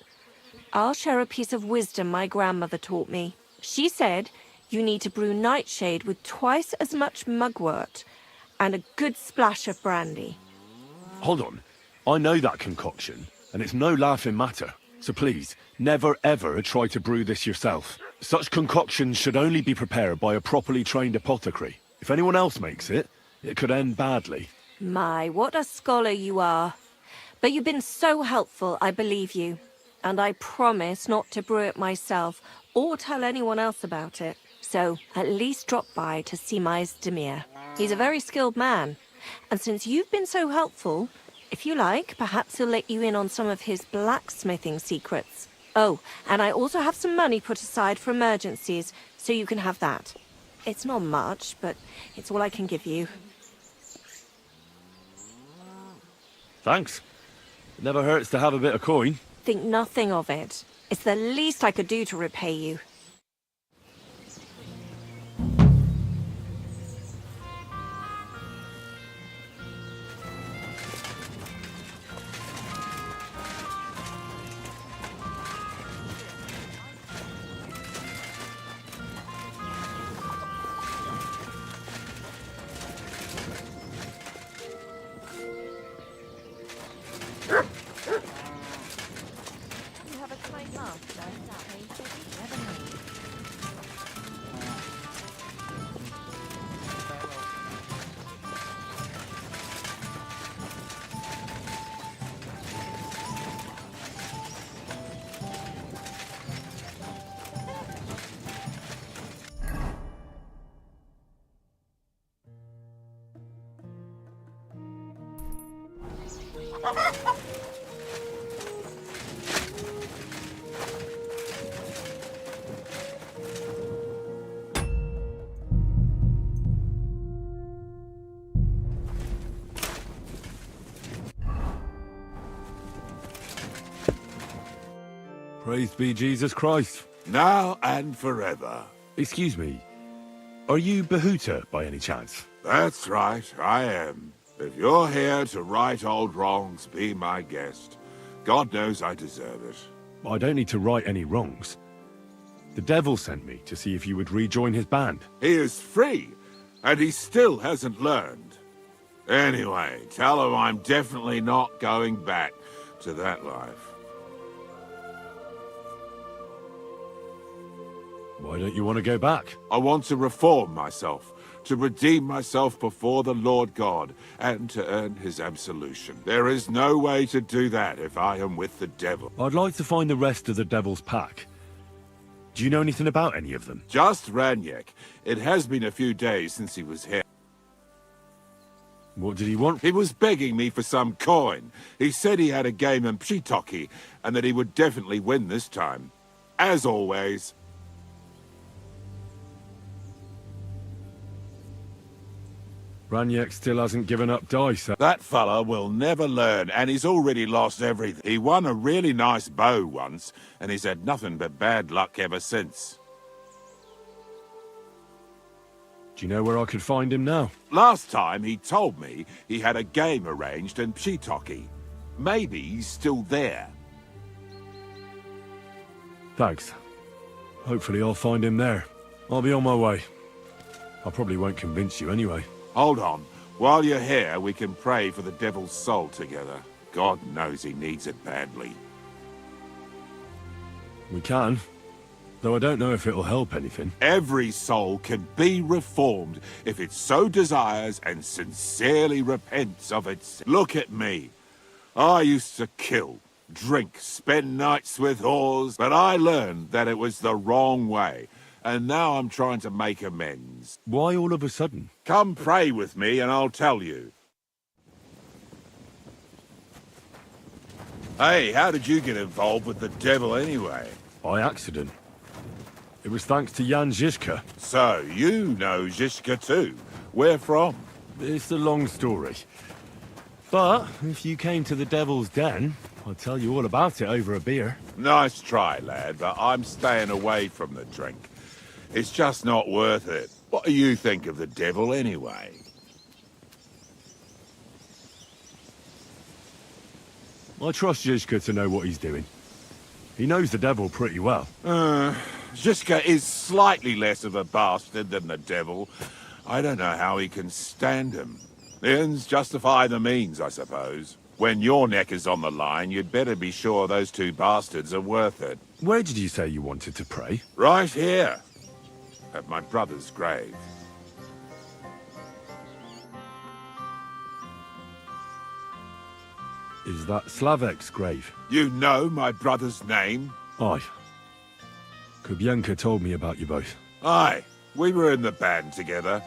I'll share a piece of wisdom my grandmother taught me. She said you need to brew nightshade with twice as much mugwort and a good splash of brandy. Hold on. I know that concoction, and it's no laughing matter. So please, never ever try to brew this yourself. Such concoctions should only be prepared by a properly trained apothecary. If anyone else makes it, it could end badly. My, what a scholar you are. But you've been so helpful, I believe you. And I promise not to brew it myself or tell anyone else about it. So at least drop by to see my Zdemir. He's a very skilled man. And since you've been so helpful, if you like, perhaps he'll let you in on some of his blacksmithing secrets. Oh, and I also have some money put aside for emergencies, so you can have that. It's not much, but it's all I can give you. Thanks. It never hurts to have a bit of coin. Think nothing of it. It's the least I could do to repay you. Praised be Jesus Christ. Now and forever. Excuse me. Are you Behuta by any chance? That's right, I am. If you're here to right old wrongs, be my guest. God knows I deserve it. I don't need to right any wrongs. The devil sent me to see if you would rejoin his band. He is free, and he still hasn't learned. Anyway, tell him I'm definitely not going back to that life. Why don't you want to go back? I want to reform myself, to redeem myself before the Lord God, and to earn his absolution. There is no way to do that if I am with the devil. I'd like to find the rest of the devil's pack. Do you know anything about any of them? Just Ranyek. It has been a few days since he was here. What did he want? He was begging me for some coin. He said he had a game in Pshitoki, and that he would definitely win this time. As always. Ranyek still hasn't given up dice. That fella will never learn, and he's already lost everything. He won a really nice bow once, and he's had nothing but bad luck ever since. Do you know where I could find him now? Last time he told me he had a game arranged in Pshitoki. Maybe he's still there. Thanks. Hopefully I'll find him there. I'll be on my way. I probably won't convince you anyway. Hold on. While you're here, we can pray for the devil's soul together. God knows he needs it badly. We can. Though I don't know if it'll help anything. Every soul can be reformed if it so desires and sincerely repents of its sin. Look at me. I used to kill, drink, spend nights with whores, but I learned that it was the wrong way. And now I'm trying to make amends. Why all of a sudden? Come pray with me and I'll tell you. Hey, how did you get involved with the devil anyway? By accident. It was thanks to Jan Žižka. So, you know Žižka too. Where from? It's a long story. But, if you came to the Devil's Den, I'll tell you all about it over a beer. Nice try, lad, but I'm staying away from the drink. It's just not worth it. What do you think of the devil anyway? I trust Žižka to know what he's doing. He knows the devil pretty well. Žižka is slightly less of a bastard than the devil. I don't know how he can stand him. The ends justify the means, I suppose. When your neck is on the line, you'd better be sure those two bastards are worth it. Where did you say you wanted to pray? Right here. At my brother's grave. Is that Slavek's grave? You know my brother's name? Aye. Kubienka told me about you both. Aye. We were in the band together.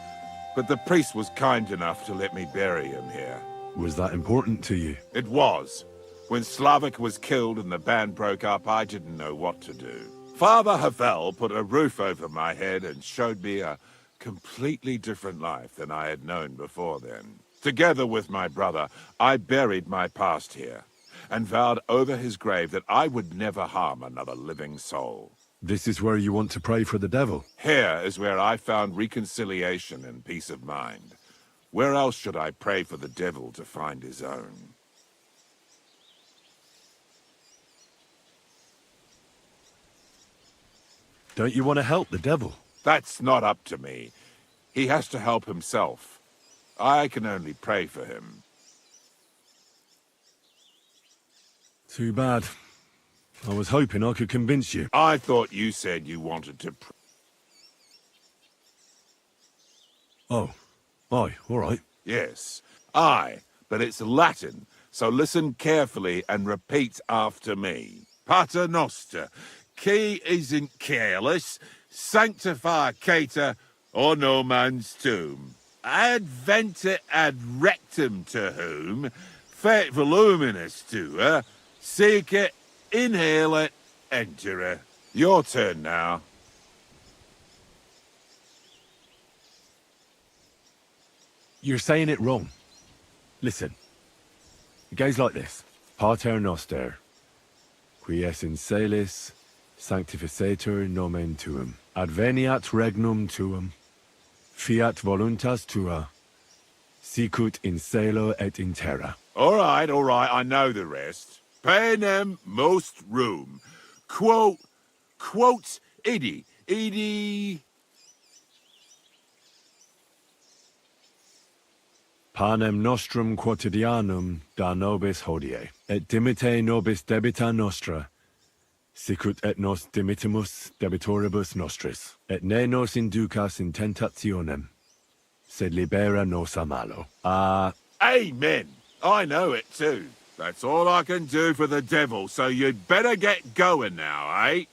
but the priest was kind enough to let me bury him here. Was that important to you? It was. When Slavik was killed and the band broke up, I didn't know what to do. Father Havel put a roof over my head and showed me a completely different life than I had known before then. Together with my brother, I buried my past here and vowed over his grave that I would never harm another living soul. This is where you want to pray for the devil? Here is where I found reconciliation and peace of mind. Where else should I pray for the devil to find his own? Don't you want to help the devil? That's not up to me. He has to help himself. I can only pray for him. Too bad. I was hoping I could convince you. I thought you said you wanted to Oh. Aye, all right. Yes, aye, but it's Latin, so listen carefully and repeat after me. Pater Noster, qui isn't careless, sanctify cater, or no man's tomb. Adventure ad rectum to whom, fet voluminous to her, seek it, inhale it, enter her. Your turn now. You're saying it wrong. Listen. It goes like this. Pater Noster, qui es in celis, sanctificetur nomen tuum. Adveniat regnum tuum. Fiat voluntas tua. Sicut in cielo et in terra. All right, I know the rest. Panem most room. Quote, idi. Panem nostrum quotidianum da nobis hodie, et dimite nobis debita nostra, sicut et nos dimittimus debitoribus nostris, et ne nos inducas in tentationem, sed libera nos a malo. Amen. I know it too. That's all I can do for the devil, so you'd better get going now, eh?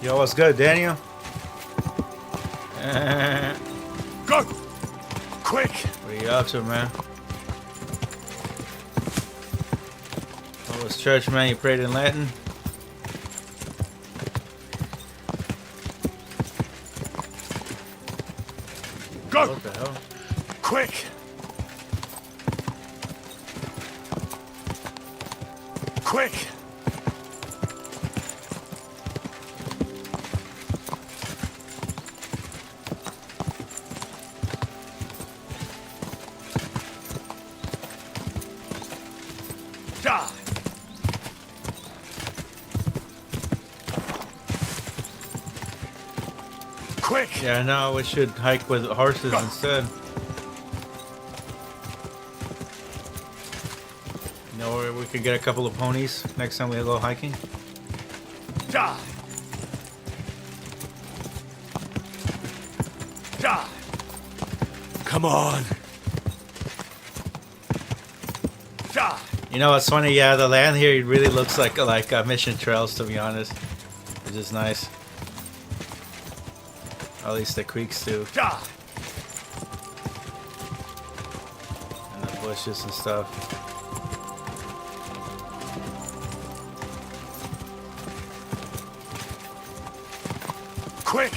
Yo, what's good, Daniel? Go! Quick! What are you up to, man? What was church, man? You prayed in Latin? Go! What the hell? Quick! Quick! Die! Quick! Yeah, no, we should hike with horses instead. You know where we could get a couple of ponies next time we go hiking? Die! Die! Come on! Die! You know what's funny? Yeah, the land here really looks like mission trails, to be honest, which is nice. At least the creeks do. Die! And the bushes and stuff. Quick!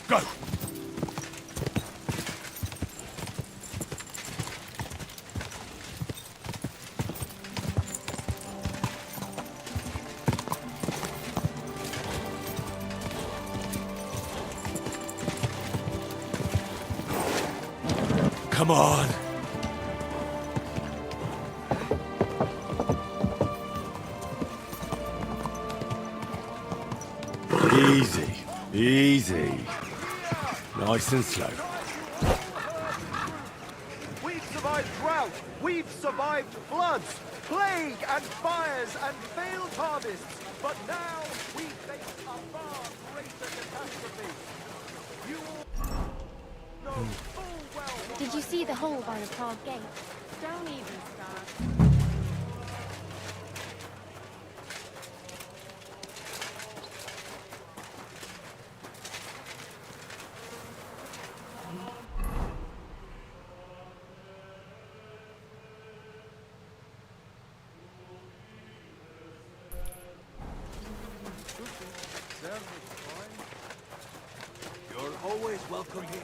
Go! Come on! Easy, easy. Nice and slow. We've survived drought, we've survived floods, plague and fires and failed harvests, but now we face a far greater catastrophe. You all know full well what Did you see the hole by the Prague gate? Don't even start. You're always welcome here.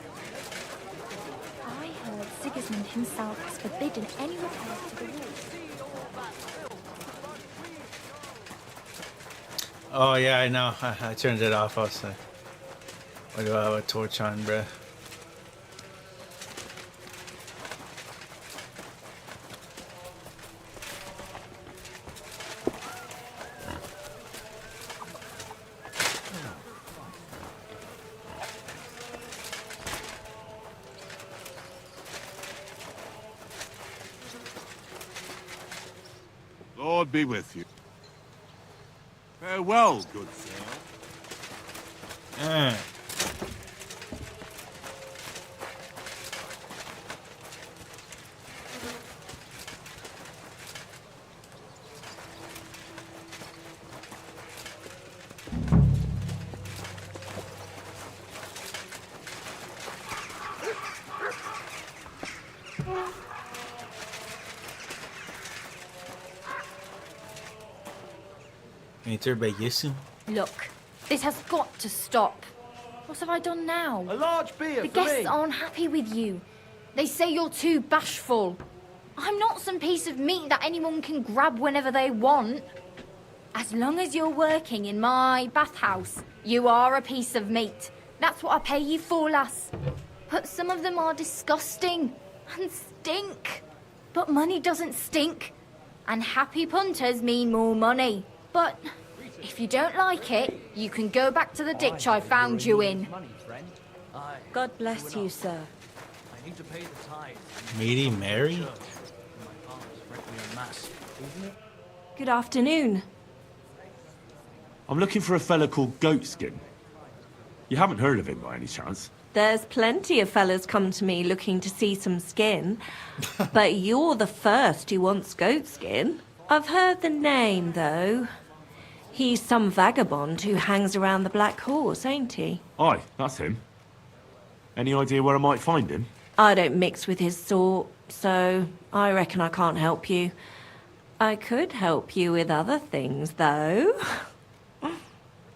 I heard Sigismund himself has forbidden any repairs to the walls. Oh yeah, I know. I turned it off also. Why do I have a torch on, bruh? Lord be with you. Farewell, good sir. Look, this has got to stop. What have I done now? A large beer The for guests me. aren't happy with you. They say you're too bashful. I'm not some piece of meat that anyone can grab whenever they want. As long as you're working in my bathhouse, you are a piece of meat. That's what I pay you for, lass. But some of them are disgusting and stink. But money doesn't stink. And happy punters mean more money. But if you don't like it, you can go back to the ditch I found you in. God bless you, sir. I need to pay the tithes. Meaty Mary? My father's requiem mass, isn't it? Good afternoon. I'm looking for a fella called Goatskin. You haven't heard of him by any chance? There's plenty of fellas come to me looking to see some skin. But you're the first who wants goat skin. I've heard the name, though. He's some vagabond who hangs around the Black Horse, ain't he? Aye, that's him. Any idea where I might find him? I don't mix with his sort, so I reckon I can't help you. I could help you with other things, though.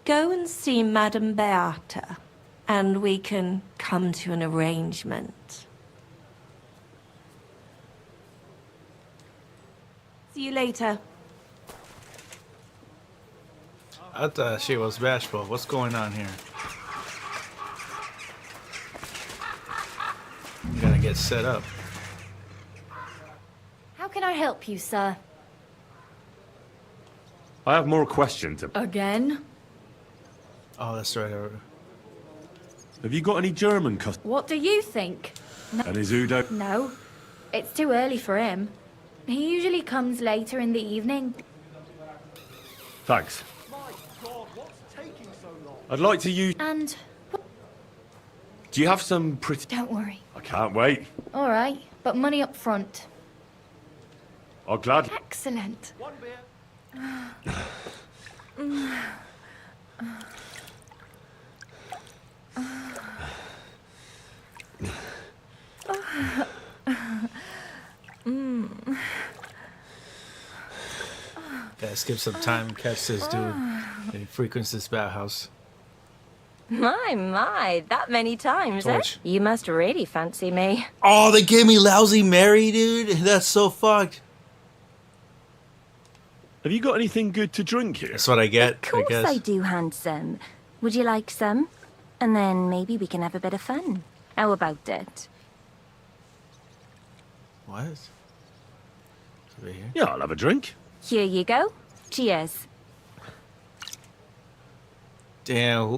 Go and see Madame Beata, and we can come to an arrangement. See you later. I thought she was bashful. What's going on here? I'm gonna get set up. How can I help you, sir? I have more questions. Again? Oh, that's right. Have you got any German customers? What do you think? And is Udo? No, it's too early for him. He usually comes later in the evening. Thanks. I'd like to use... And... Do you have some pretty... Don't worry. I can't wait. All right, but money up front. I'll gladly... Excellent. Gotta skip some time, catch this dude. He frequents this bathhouse. My, that many times, eh? Torch. You must really fancy me. Oh, they gave me lousy Mary, dude. That's so fucked. Have you got anything good to drink here? That's what I get, Of course I do, handsome. Would you like some? And then maybe we can have a bit of fun. How about it? What? Over here? Yeah, I'll have a drink. Here you go. Cheers. Damn,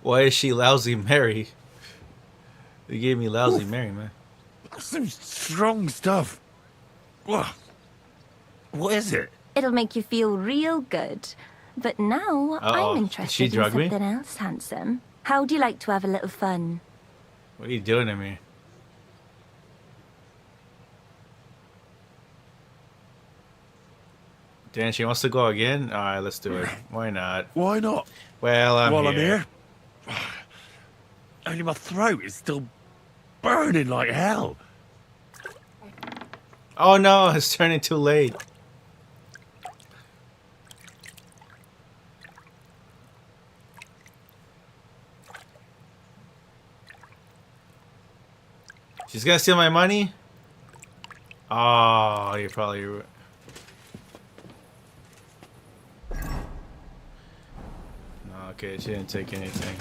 why is she lousy Mary? They gave me lousy Mary, man. Some strong stuff. What is it? It'll make you feel real good. But now Uh-oh. I'm Did interested she in drug me? something else, handsome. How do you like to have a little fun? What are you doing to me? Dan, she wants to go again? Alright, let's do it. Why not? Why not? Well, I'm While here. I'm here. Only my throat is still burning like hell. Oh no, it's turning too late. She's gonna steal my money? Oh, you're probably... No, okay, she didn't take anything.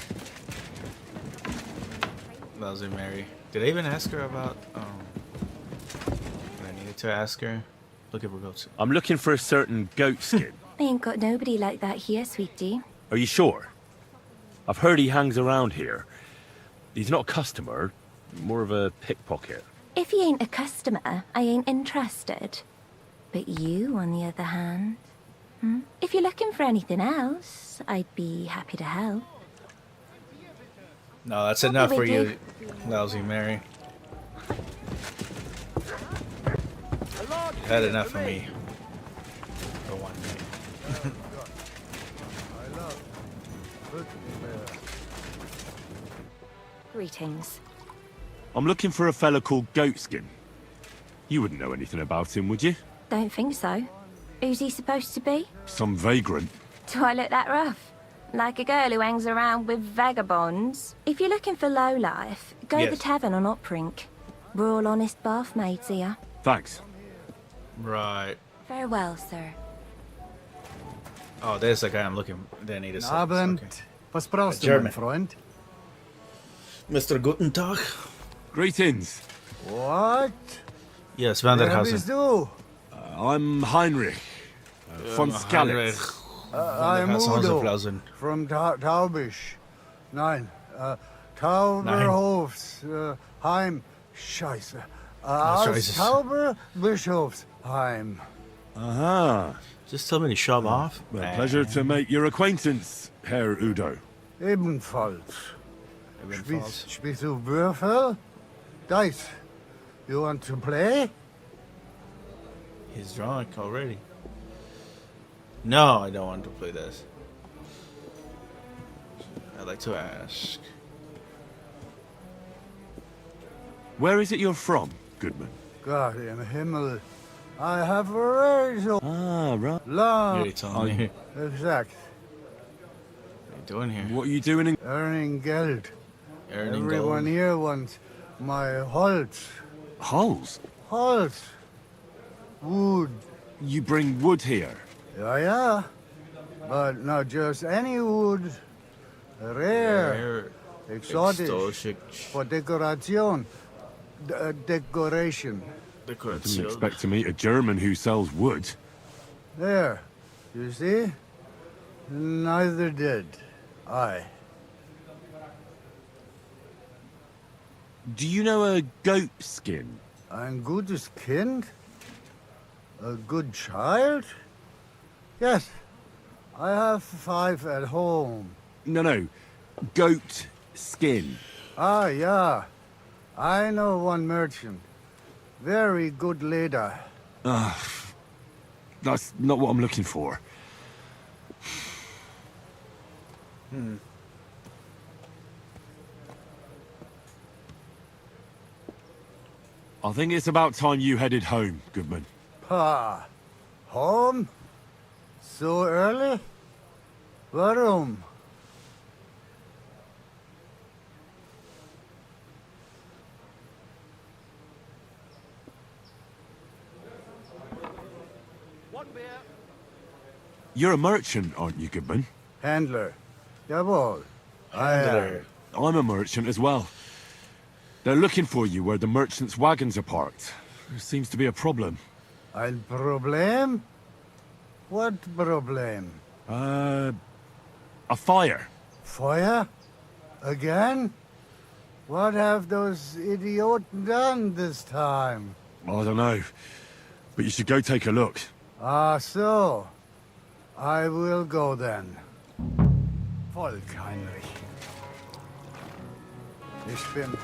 Lousy Mary. Did I even ask her about... I needed to ask her? Looking for goats. I'm looking for a certain goat skin. I ain't got nobody like that here, sweetie. Are you sure? I've heard he hangs around here. He's not a customer, more of a pickpocket. If he ain't a customer, I ain't interested. But you, on the other hand... If you're looking for anything else, I'd be happy to help. No, that's enough for you, lousy Mary. You had enough of me. For one night. Greetings. I'm looking for a fella called Goatskin. You wouldn't know anything about him, would you? Don't think so. Who's he supposed to be? Some vagrant. Do I look that rough? Like a girl who hangs around with vagabonds? If you're looking for low life, go Yes. the tavern on Uprink. We're all honest bathmaids here. Thanks. Right. Farewell, sir. Oh, there's the guy I'm looking... They need a Abend. Okay. Was brauchst du, German. mein Freund? Mr. Guten Tag. Greetings. What? Yes, Vanderhausen. Wer bist du? I'm Heinrich. Von Skalitz. I'm Vanderhausen, Udo. Flausen. From Taubisch. Nein, Tauberhofs, Heim. Scheiße. Aus Scheiße. Tauberbischofsheim. Aha. Just tell me to shove off. A pleasure to make your acquaintance, Herr Udo. Ebenfalls. Spielst du Würfel? Dice. You want to play? He's drunk already. No, I don't want to play this. I'd like to ask. Where is it you're from, Goodman? God im Himmel. I have already so right. long. You're telling me. Exact. What are you doing here? What are you doing in... Earning Geld. Earning Everyone gold. here wants my Holz. Holes? Holz. Wood. You bring wood here? Yeah. But not just any wood. Rare. Exotic. For decoration. Decoration. I didn't expect to meet a German who sells wood. There. You see? Neither did. Aye. Do you know a goat skin? Ein gutes Kind? A good child? Yes. I have 5 at home. No. Goat skin. Ah, yeah. I know one merchant. Very good leader. That's not what I'm looking for. I think it's about time you headed home, Goodman. Pa. Home? So early? Warum? One beer. You're a merchant, aren't you, Goodman? Handler. Jawohl. Handler. I'm a merchant as well. They're looking for you where the merchants' wagons are parked. There seems to be a problem. Ein Problem? What problem? A fire. Feuer? Again? What have those idioten done this time? I don't know. But you should go take a look. Ah, so. I will go then. Volk, Heinrich. Ich bin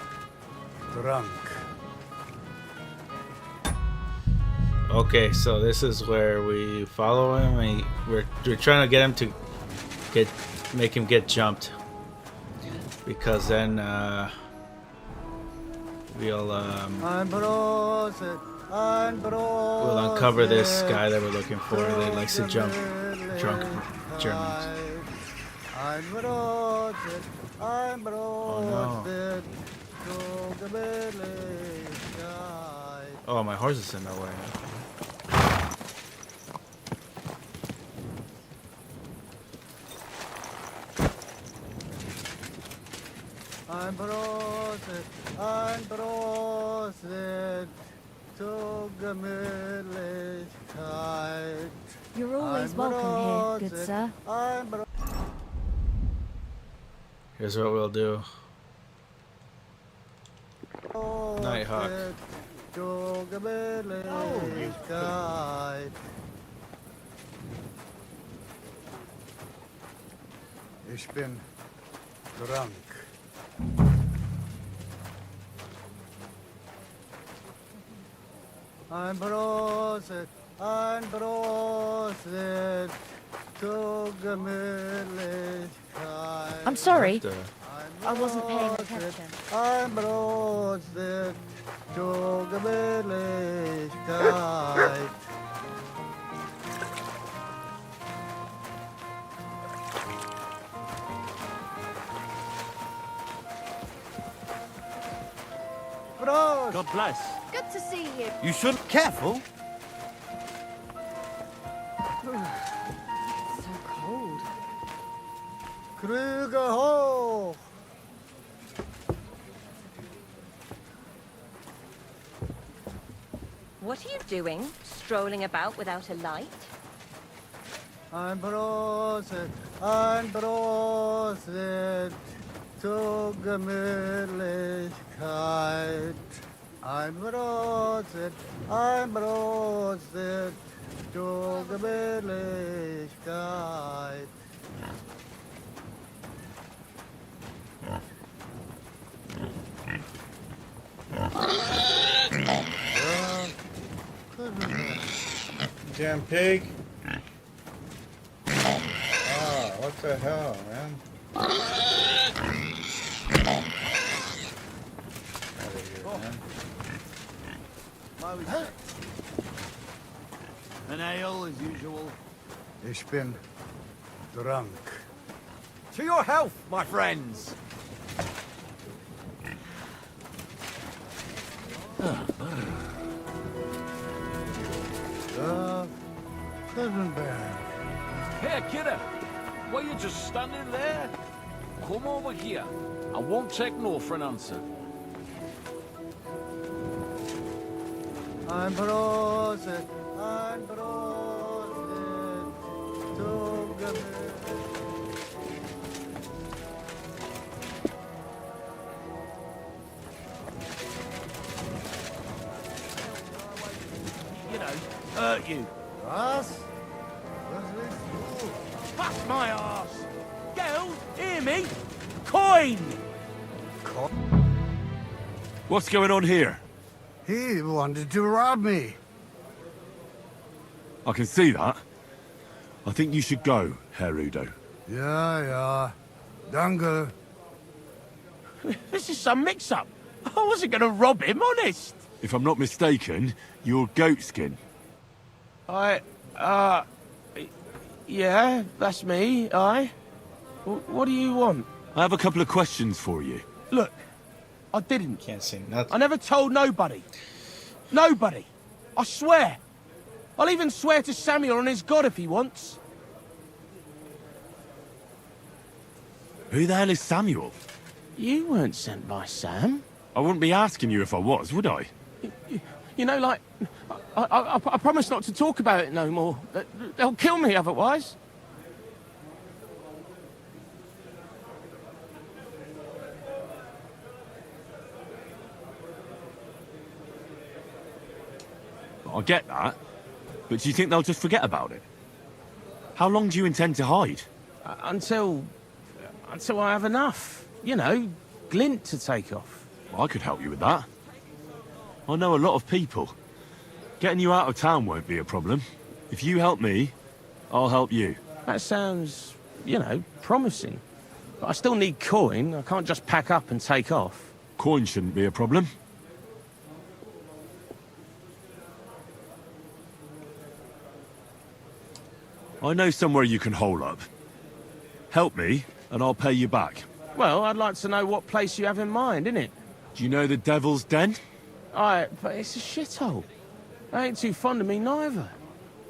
drunk. Okay, so this is where we follow him. And we're trying to get him to make him get jumped, because then we'll uncover this guy that we're looking for that likes to jump drunk Germans. Oh no. Oh, my horse is in the way. Ein Prosit zur Gemütlichkeit. You're always welcome here, good sir. Here's what we'll do. Nighthawk. Zur Gemütlichkeit. Ich bin drunk. Ein Prosit zur Gemütlichkeit. I'm sorry. I wasn't paying attention. Ein Prosit zur Gemütlichkeit. Prost! God bless. Good to see you. You should careful. So cold. Krüge hoch! What are you doing? Strolling about without a light? Ein Prosit zur Gemütlichkeit. Ein Prosit zur Gemütlichkeit. Damn pig. Oh, what the hell, man? An ale as usual. Ich bin drunk. To your health, my friends. Cousin Bear. Hey, kidder. Why you just standing there? Come over here. I won't take no for an answer. Ein Prosit zur Gemütlichkeit. hurt you. Us? Fuck my arse! Girls, hear me? Coin! What's going on here? He wanted to rob me. I can see that. I think you should go, Herr Udo. Yeah. Danke. This is some mix-up. I wasn't going to rob him, honest. If I'm not mistaken, you're Goatskin. Yeah, that's me, What do you want? I have a couple of questions for you. Look, I didn't. Can't say nothing. I never told nobody. Nobody. I swear. I'll even swear to Samuel on his God if he wants. Who the hell is Samuel? You weren't sent by Sam. I wouldn't be asking you if I was, would I? You know, like, I promise not to talk about it no more. They'll kill me otherwise. I get that, but do you think they'll just forget about it? How long do you intend to hide? Until I have enough. You know, glint to take off. I could help you with that. I know a lot of people. Getting you out of town won't be a problem. If you help me, I'll help you. That sounds, you know, promising. But I still need coin. I can't just pack up and take off. Coin shouldn't be a problem. I know somewhere you can hole up. Help me, and I'll pay you back. Well, I'd like to know what place you have in mind, innit? Do you know the Devil's Den? But it's a shithole. They ain't too fond of me neither.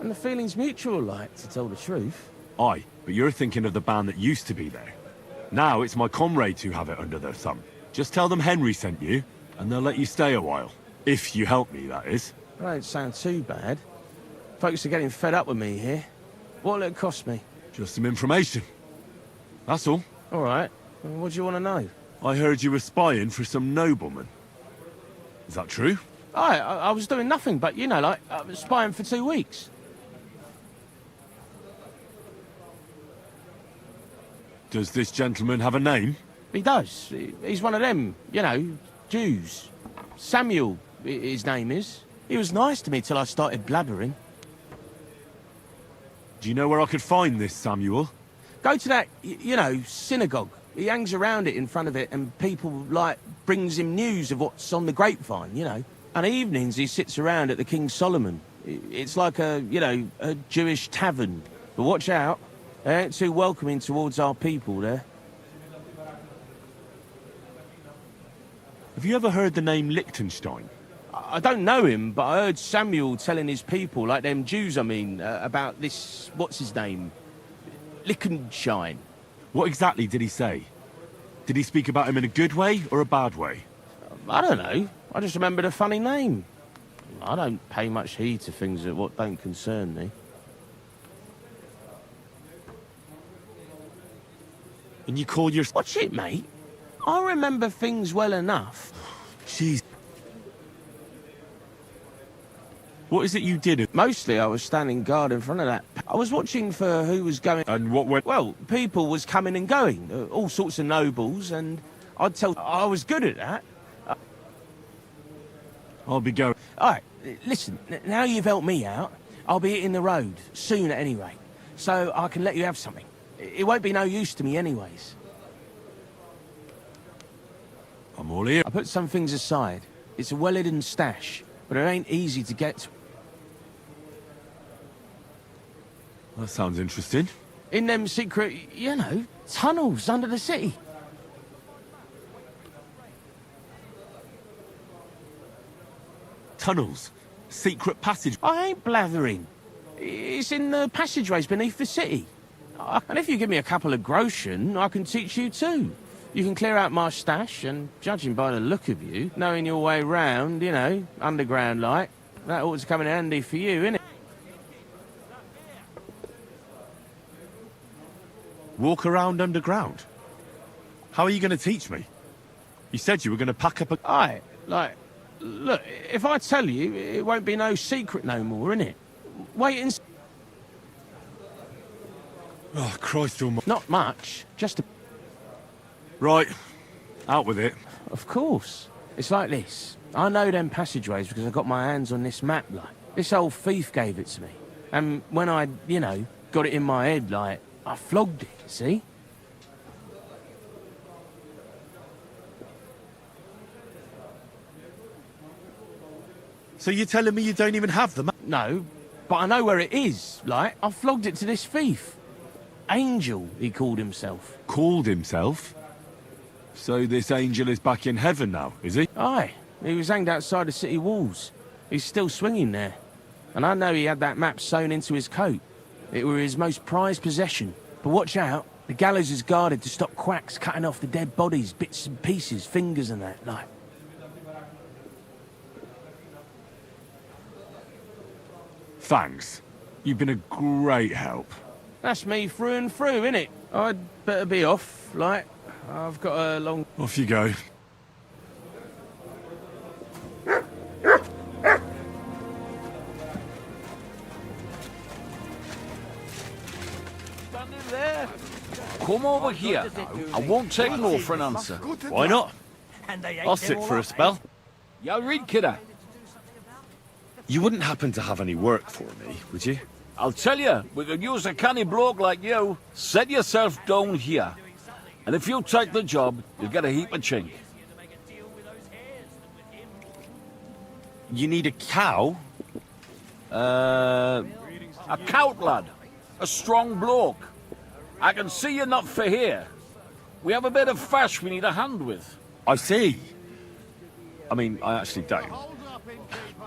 And the feeling's mutual, like, to tell the truth. Aye, but you're thinking of the band that used to be there. Now it's my comrades who have it under their thumb. Just tell them Henry sent you, and they'll let you stay a while. If you help me, that is. That don't sound too bad. Folks are getting fed up with me here. What'll it cost me? Just some information. That's all. All right. What do you want to know? I heard you were spying for some nobleman. Is that true? I was doing nothing but, you know, like, I was spying for 2 weeks. Does this gentleman have a name? He does. He's one of them, you know, Jews. Samuel, his name is. He was nice to me till I started blabbering. Do you know where I could find this Samuel? Go to that, you know, synagogue. He hangs around it in front of it, and people, like, brings him news of what's on the grapevine, you know. And evenings he sits around at the King Solomon. It's like a, you know, a Jewish tavern. But watch out, they ain't too welcoming towards our people there. Have you ever heard the name Liechtenstein? I don't know him, but I heard Samuel telling his people, like them Jews, I mean, about this, what's his name? Liechtenstein. What exactly did he say? Did he speak about him in a good way or a bad way? I don't know. I just remembered a funny name. I don't pay much heed to things that what don't concern me. And you call your... Watch it, mate. I remember things well enough. Jeez. What is it you did? Mostly I was standing guard in front of that. I was watching for who was going... And what went... Well, people was coming and going. All sorts of nobles, and I'd tell... I was good at that. I'll be going... All right, listen, now you've helped me out, I'll be hitting the road, soon at any rate. So I can let you have something. It won't be no use to me anyways. I'm all ear. I put some things aside. It's a well-hidden stash, but it ain't easy to get to. That sounds interesting. In them secret, you know, tunnels under the city. Tunnels? Secret passage? I ain't blathering. It's in the passageways beneath the city. And if you give me a couple of groschen, I can teach you too. You can clear out my stash, and judging by the look of you, knowing your way round, you know, underground like, that ought to come in handy for you, innit? Walk around underground? How are you going to teach me? You said you were going to pack up a... Aye, like, look, if I tell you, it won't be no secret no more, innit? Wait and... Oh, Christ almighty. Not much, just a... Right. Out with it. Of course. It's like this. I know them passageways because I got my hands on this map, like. This old thief gave it to me. And when I, you know, got it in my head, like, I flogged it, see? So you're telling me you don't even have the map? No, but I know where it is, like. I flogged it to this thief. Angel, he called himself. Called himself? So this angel is back in heaven now, is he? Aye. He was hanged outside the city walls. He's still swinging there. And I know he had that map sewn into his coat. It were his most prized possession. But watch out. The gallows is guarded to stop quacks cutting off the dead bodies, bits and pieces, fingers and that, like. Thanks. You've been a great help. That's me through and through, innit? I'd better be off, like. I've got a long... Off you go. Standing there. Come over here. I won't take no for an answer. Why not? I'll sit for a spell. Yeah, read, kidder. You wouldn't happen to have any work for me, would you? I'll tell you, we could use a canny bloke like you. Set yourself down here. And if you take the job, you'll get a heap of chink. You need a cow? A cout lad. A strong bloke. I can see you're not for here. We have a bit of fash we need a hand with. I see. I mean, I actually don't.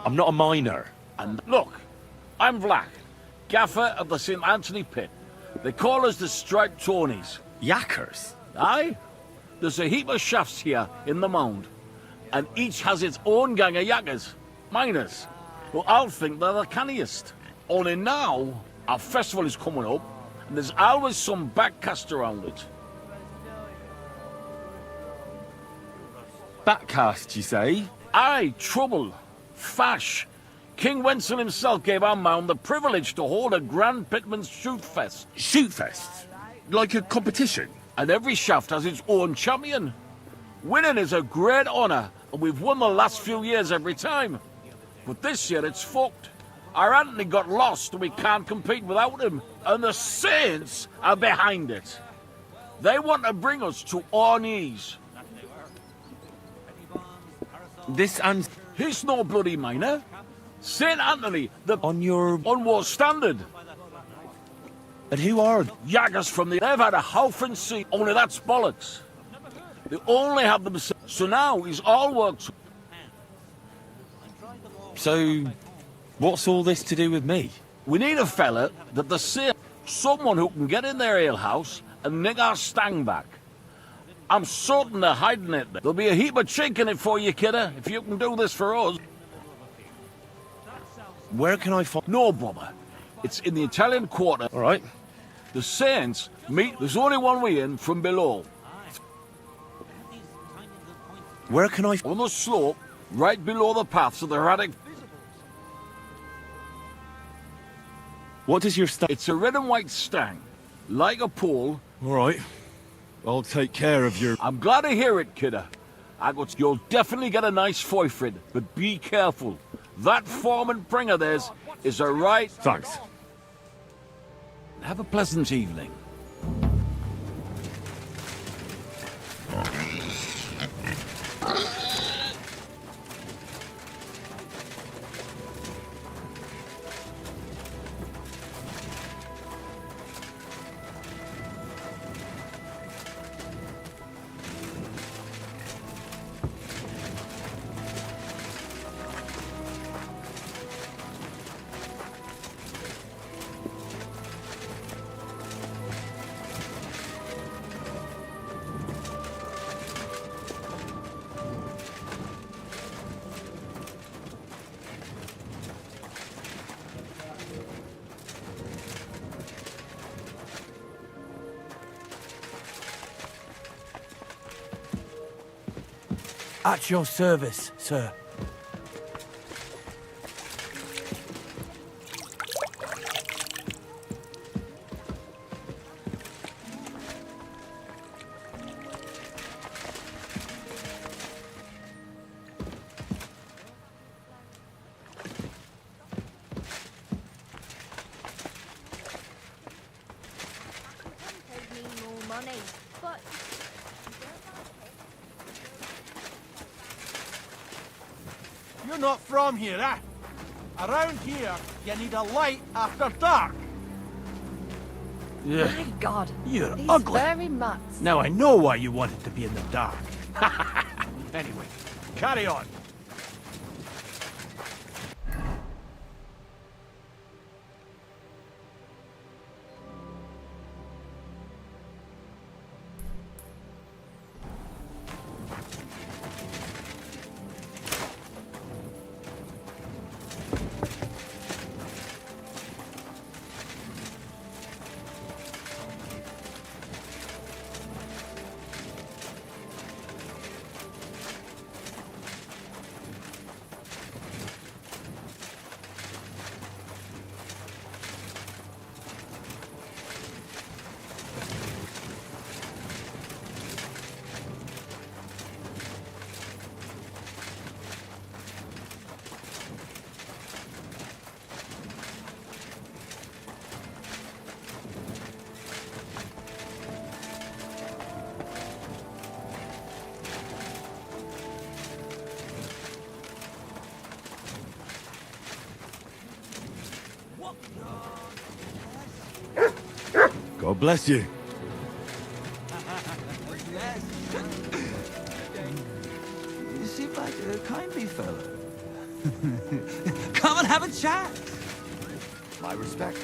I'm not a miner. And look, I'm Vlack, gaffer of the St. Anthony Pit. They call us the Striped Tawnies. Yackers? Aye. There's a heap of shafts here in the mound, and each has its own gang of yackers, miners, who I'll think they're the canniest. Only now, our festival is coming up, and there's always some backcast around it. Backcast, you say? Aye, trouble. Fash. King Wenzel himself gave our mound the privilege to hold a grand pitman's shoot fest. Shoot fest? Like a competition? And every shaft has its own champion. Winning is a great honour, and we've won the last few years every time. But this year it's fucked. Our Anthony got lost and we can't compete without him. And the Saints are behind it. They want to bring us to our knees. This and... He's no bloody miner. St. Anthony, the... On your... Unwar standard. And who are... Yaggers from the... They've had a half and sea, only that's bollocks. They only have them... So now he's all worked... So... What's all this to do with me? We need a fella that the same... Someone who can get in their alehouse and nick our stang back. I'm certain they're hiding it. There'll be a heap of chink in it for you, kidder, if you can do this for us. Where can I find... No bother. It's in the Italian Quarter. All right. The Saints meet... There's only one way in from below. Where can I... On the slope, right below the paths of the Radic... What does your stang... It's a red and white stang. Like a pole. All right. I'll take care of your... I'm glad to hear it, kidder. You'll definitely get a nice foy for it, but be careful. That foreman pring of theirs is a right... Thanks. Have a pleasant evening. At your service, sir. You're not from here, eh? Around here, you need a light after dark. Yeah. My God. You're He's ugly. very much. Now I know why you wanted to be in the dark. Anyway, carry on. God bless you. You seem like a kindly fellow. Come and have a chat. My respects.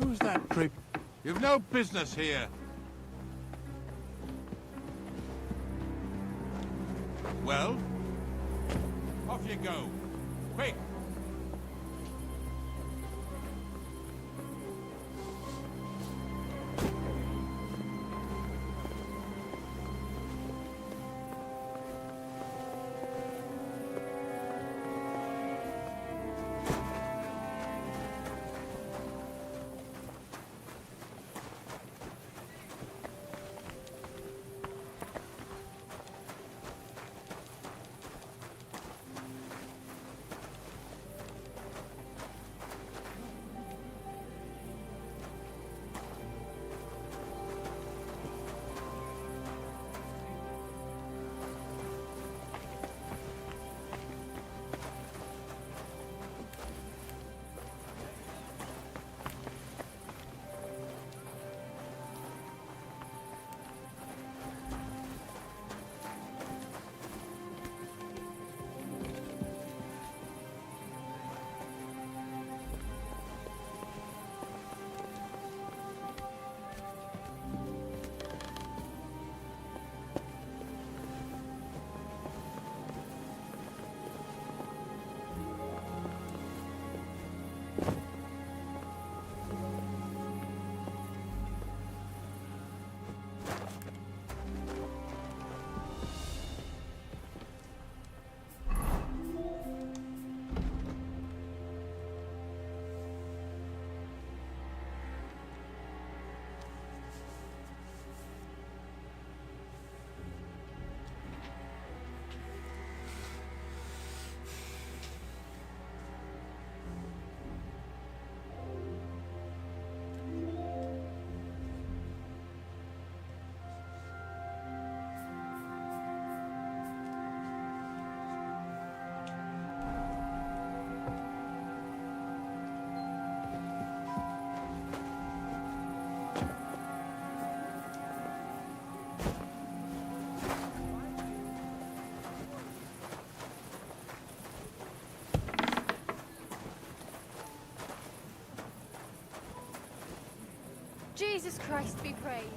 Who's that creep? You've no business here. Well? Off you go. Quick! Jesus Christ be praised.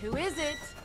Who is it?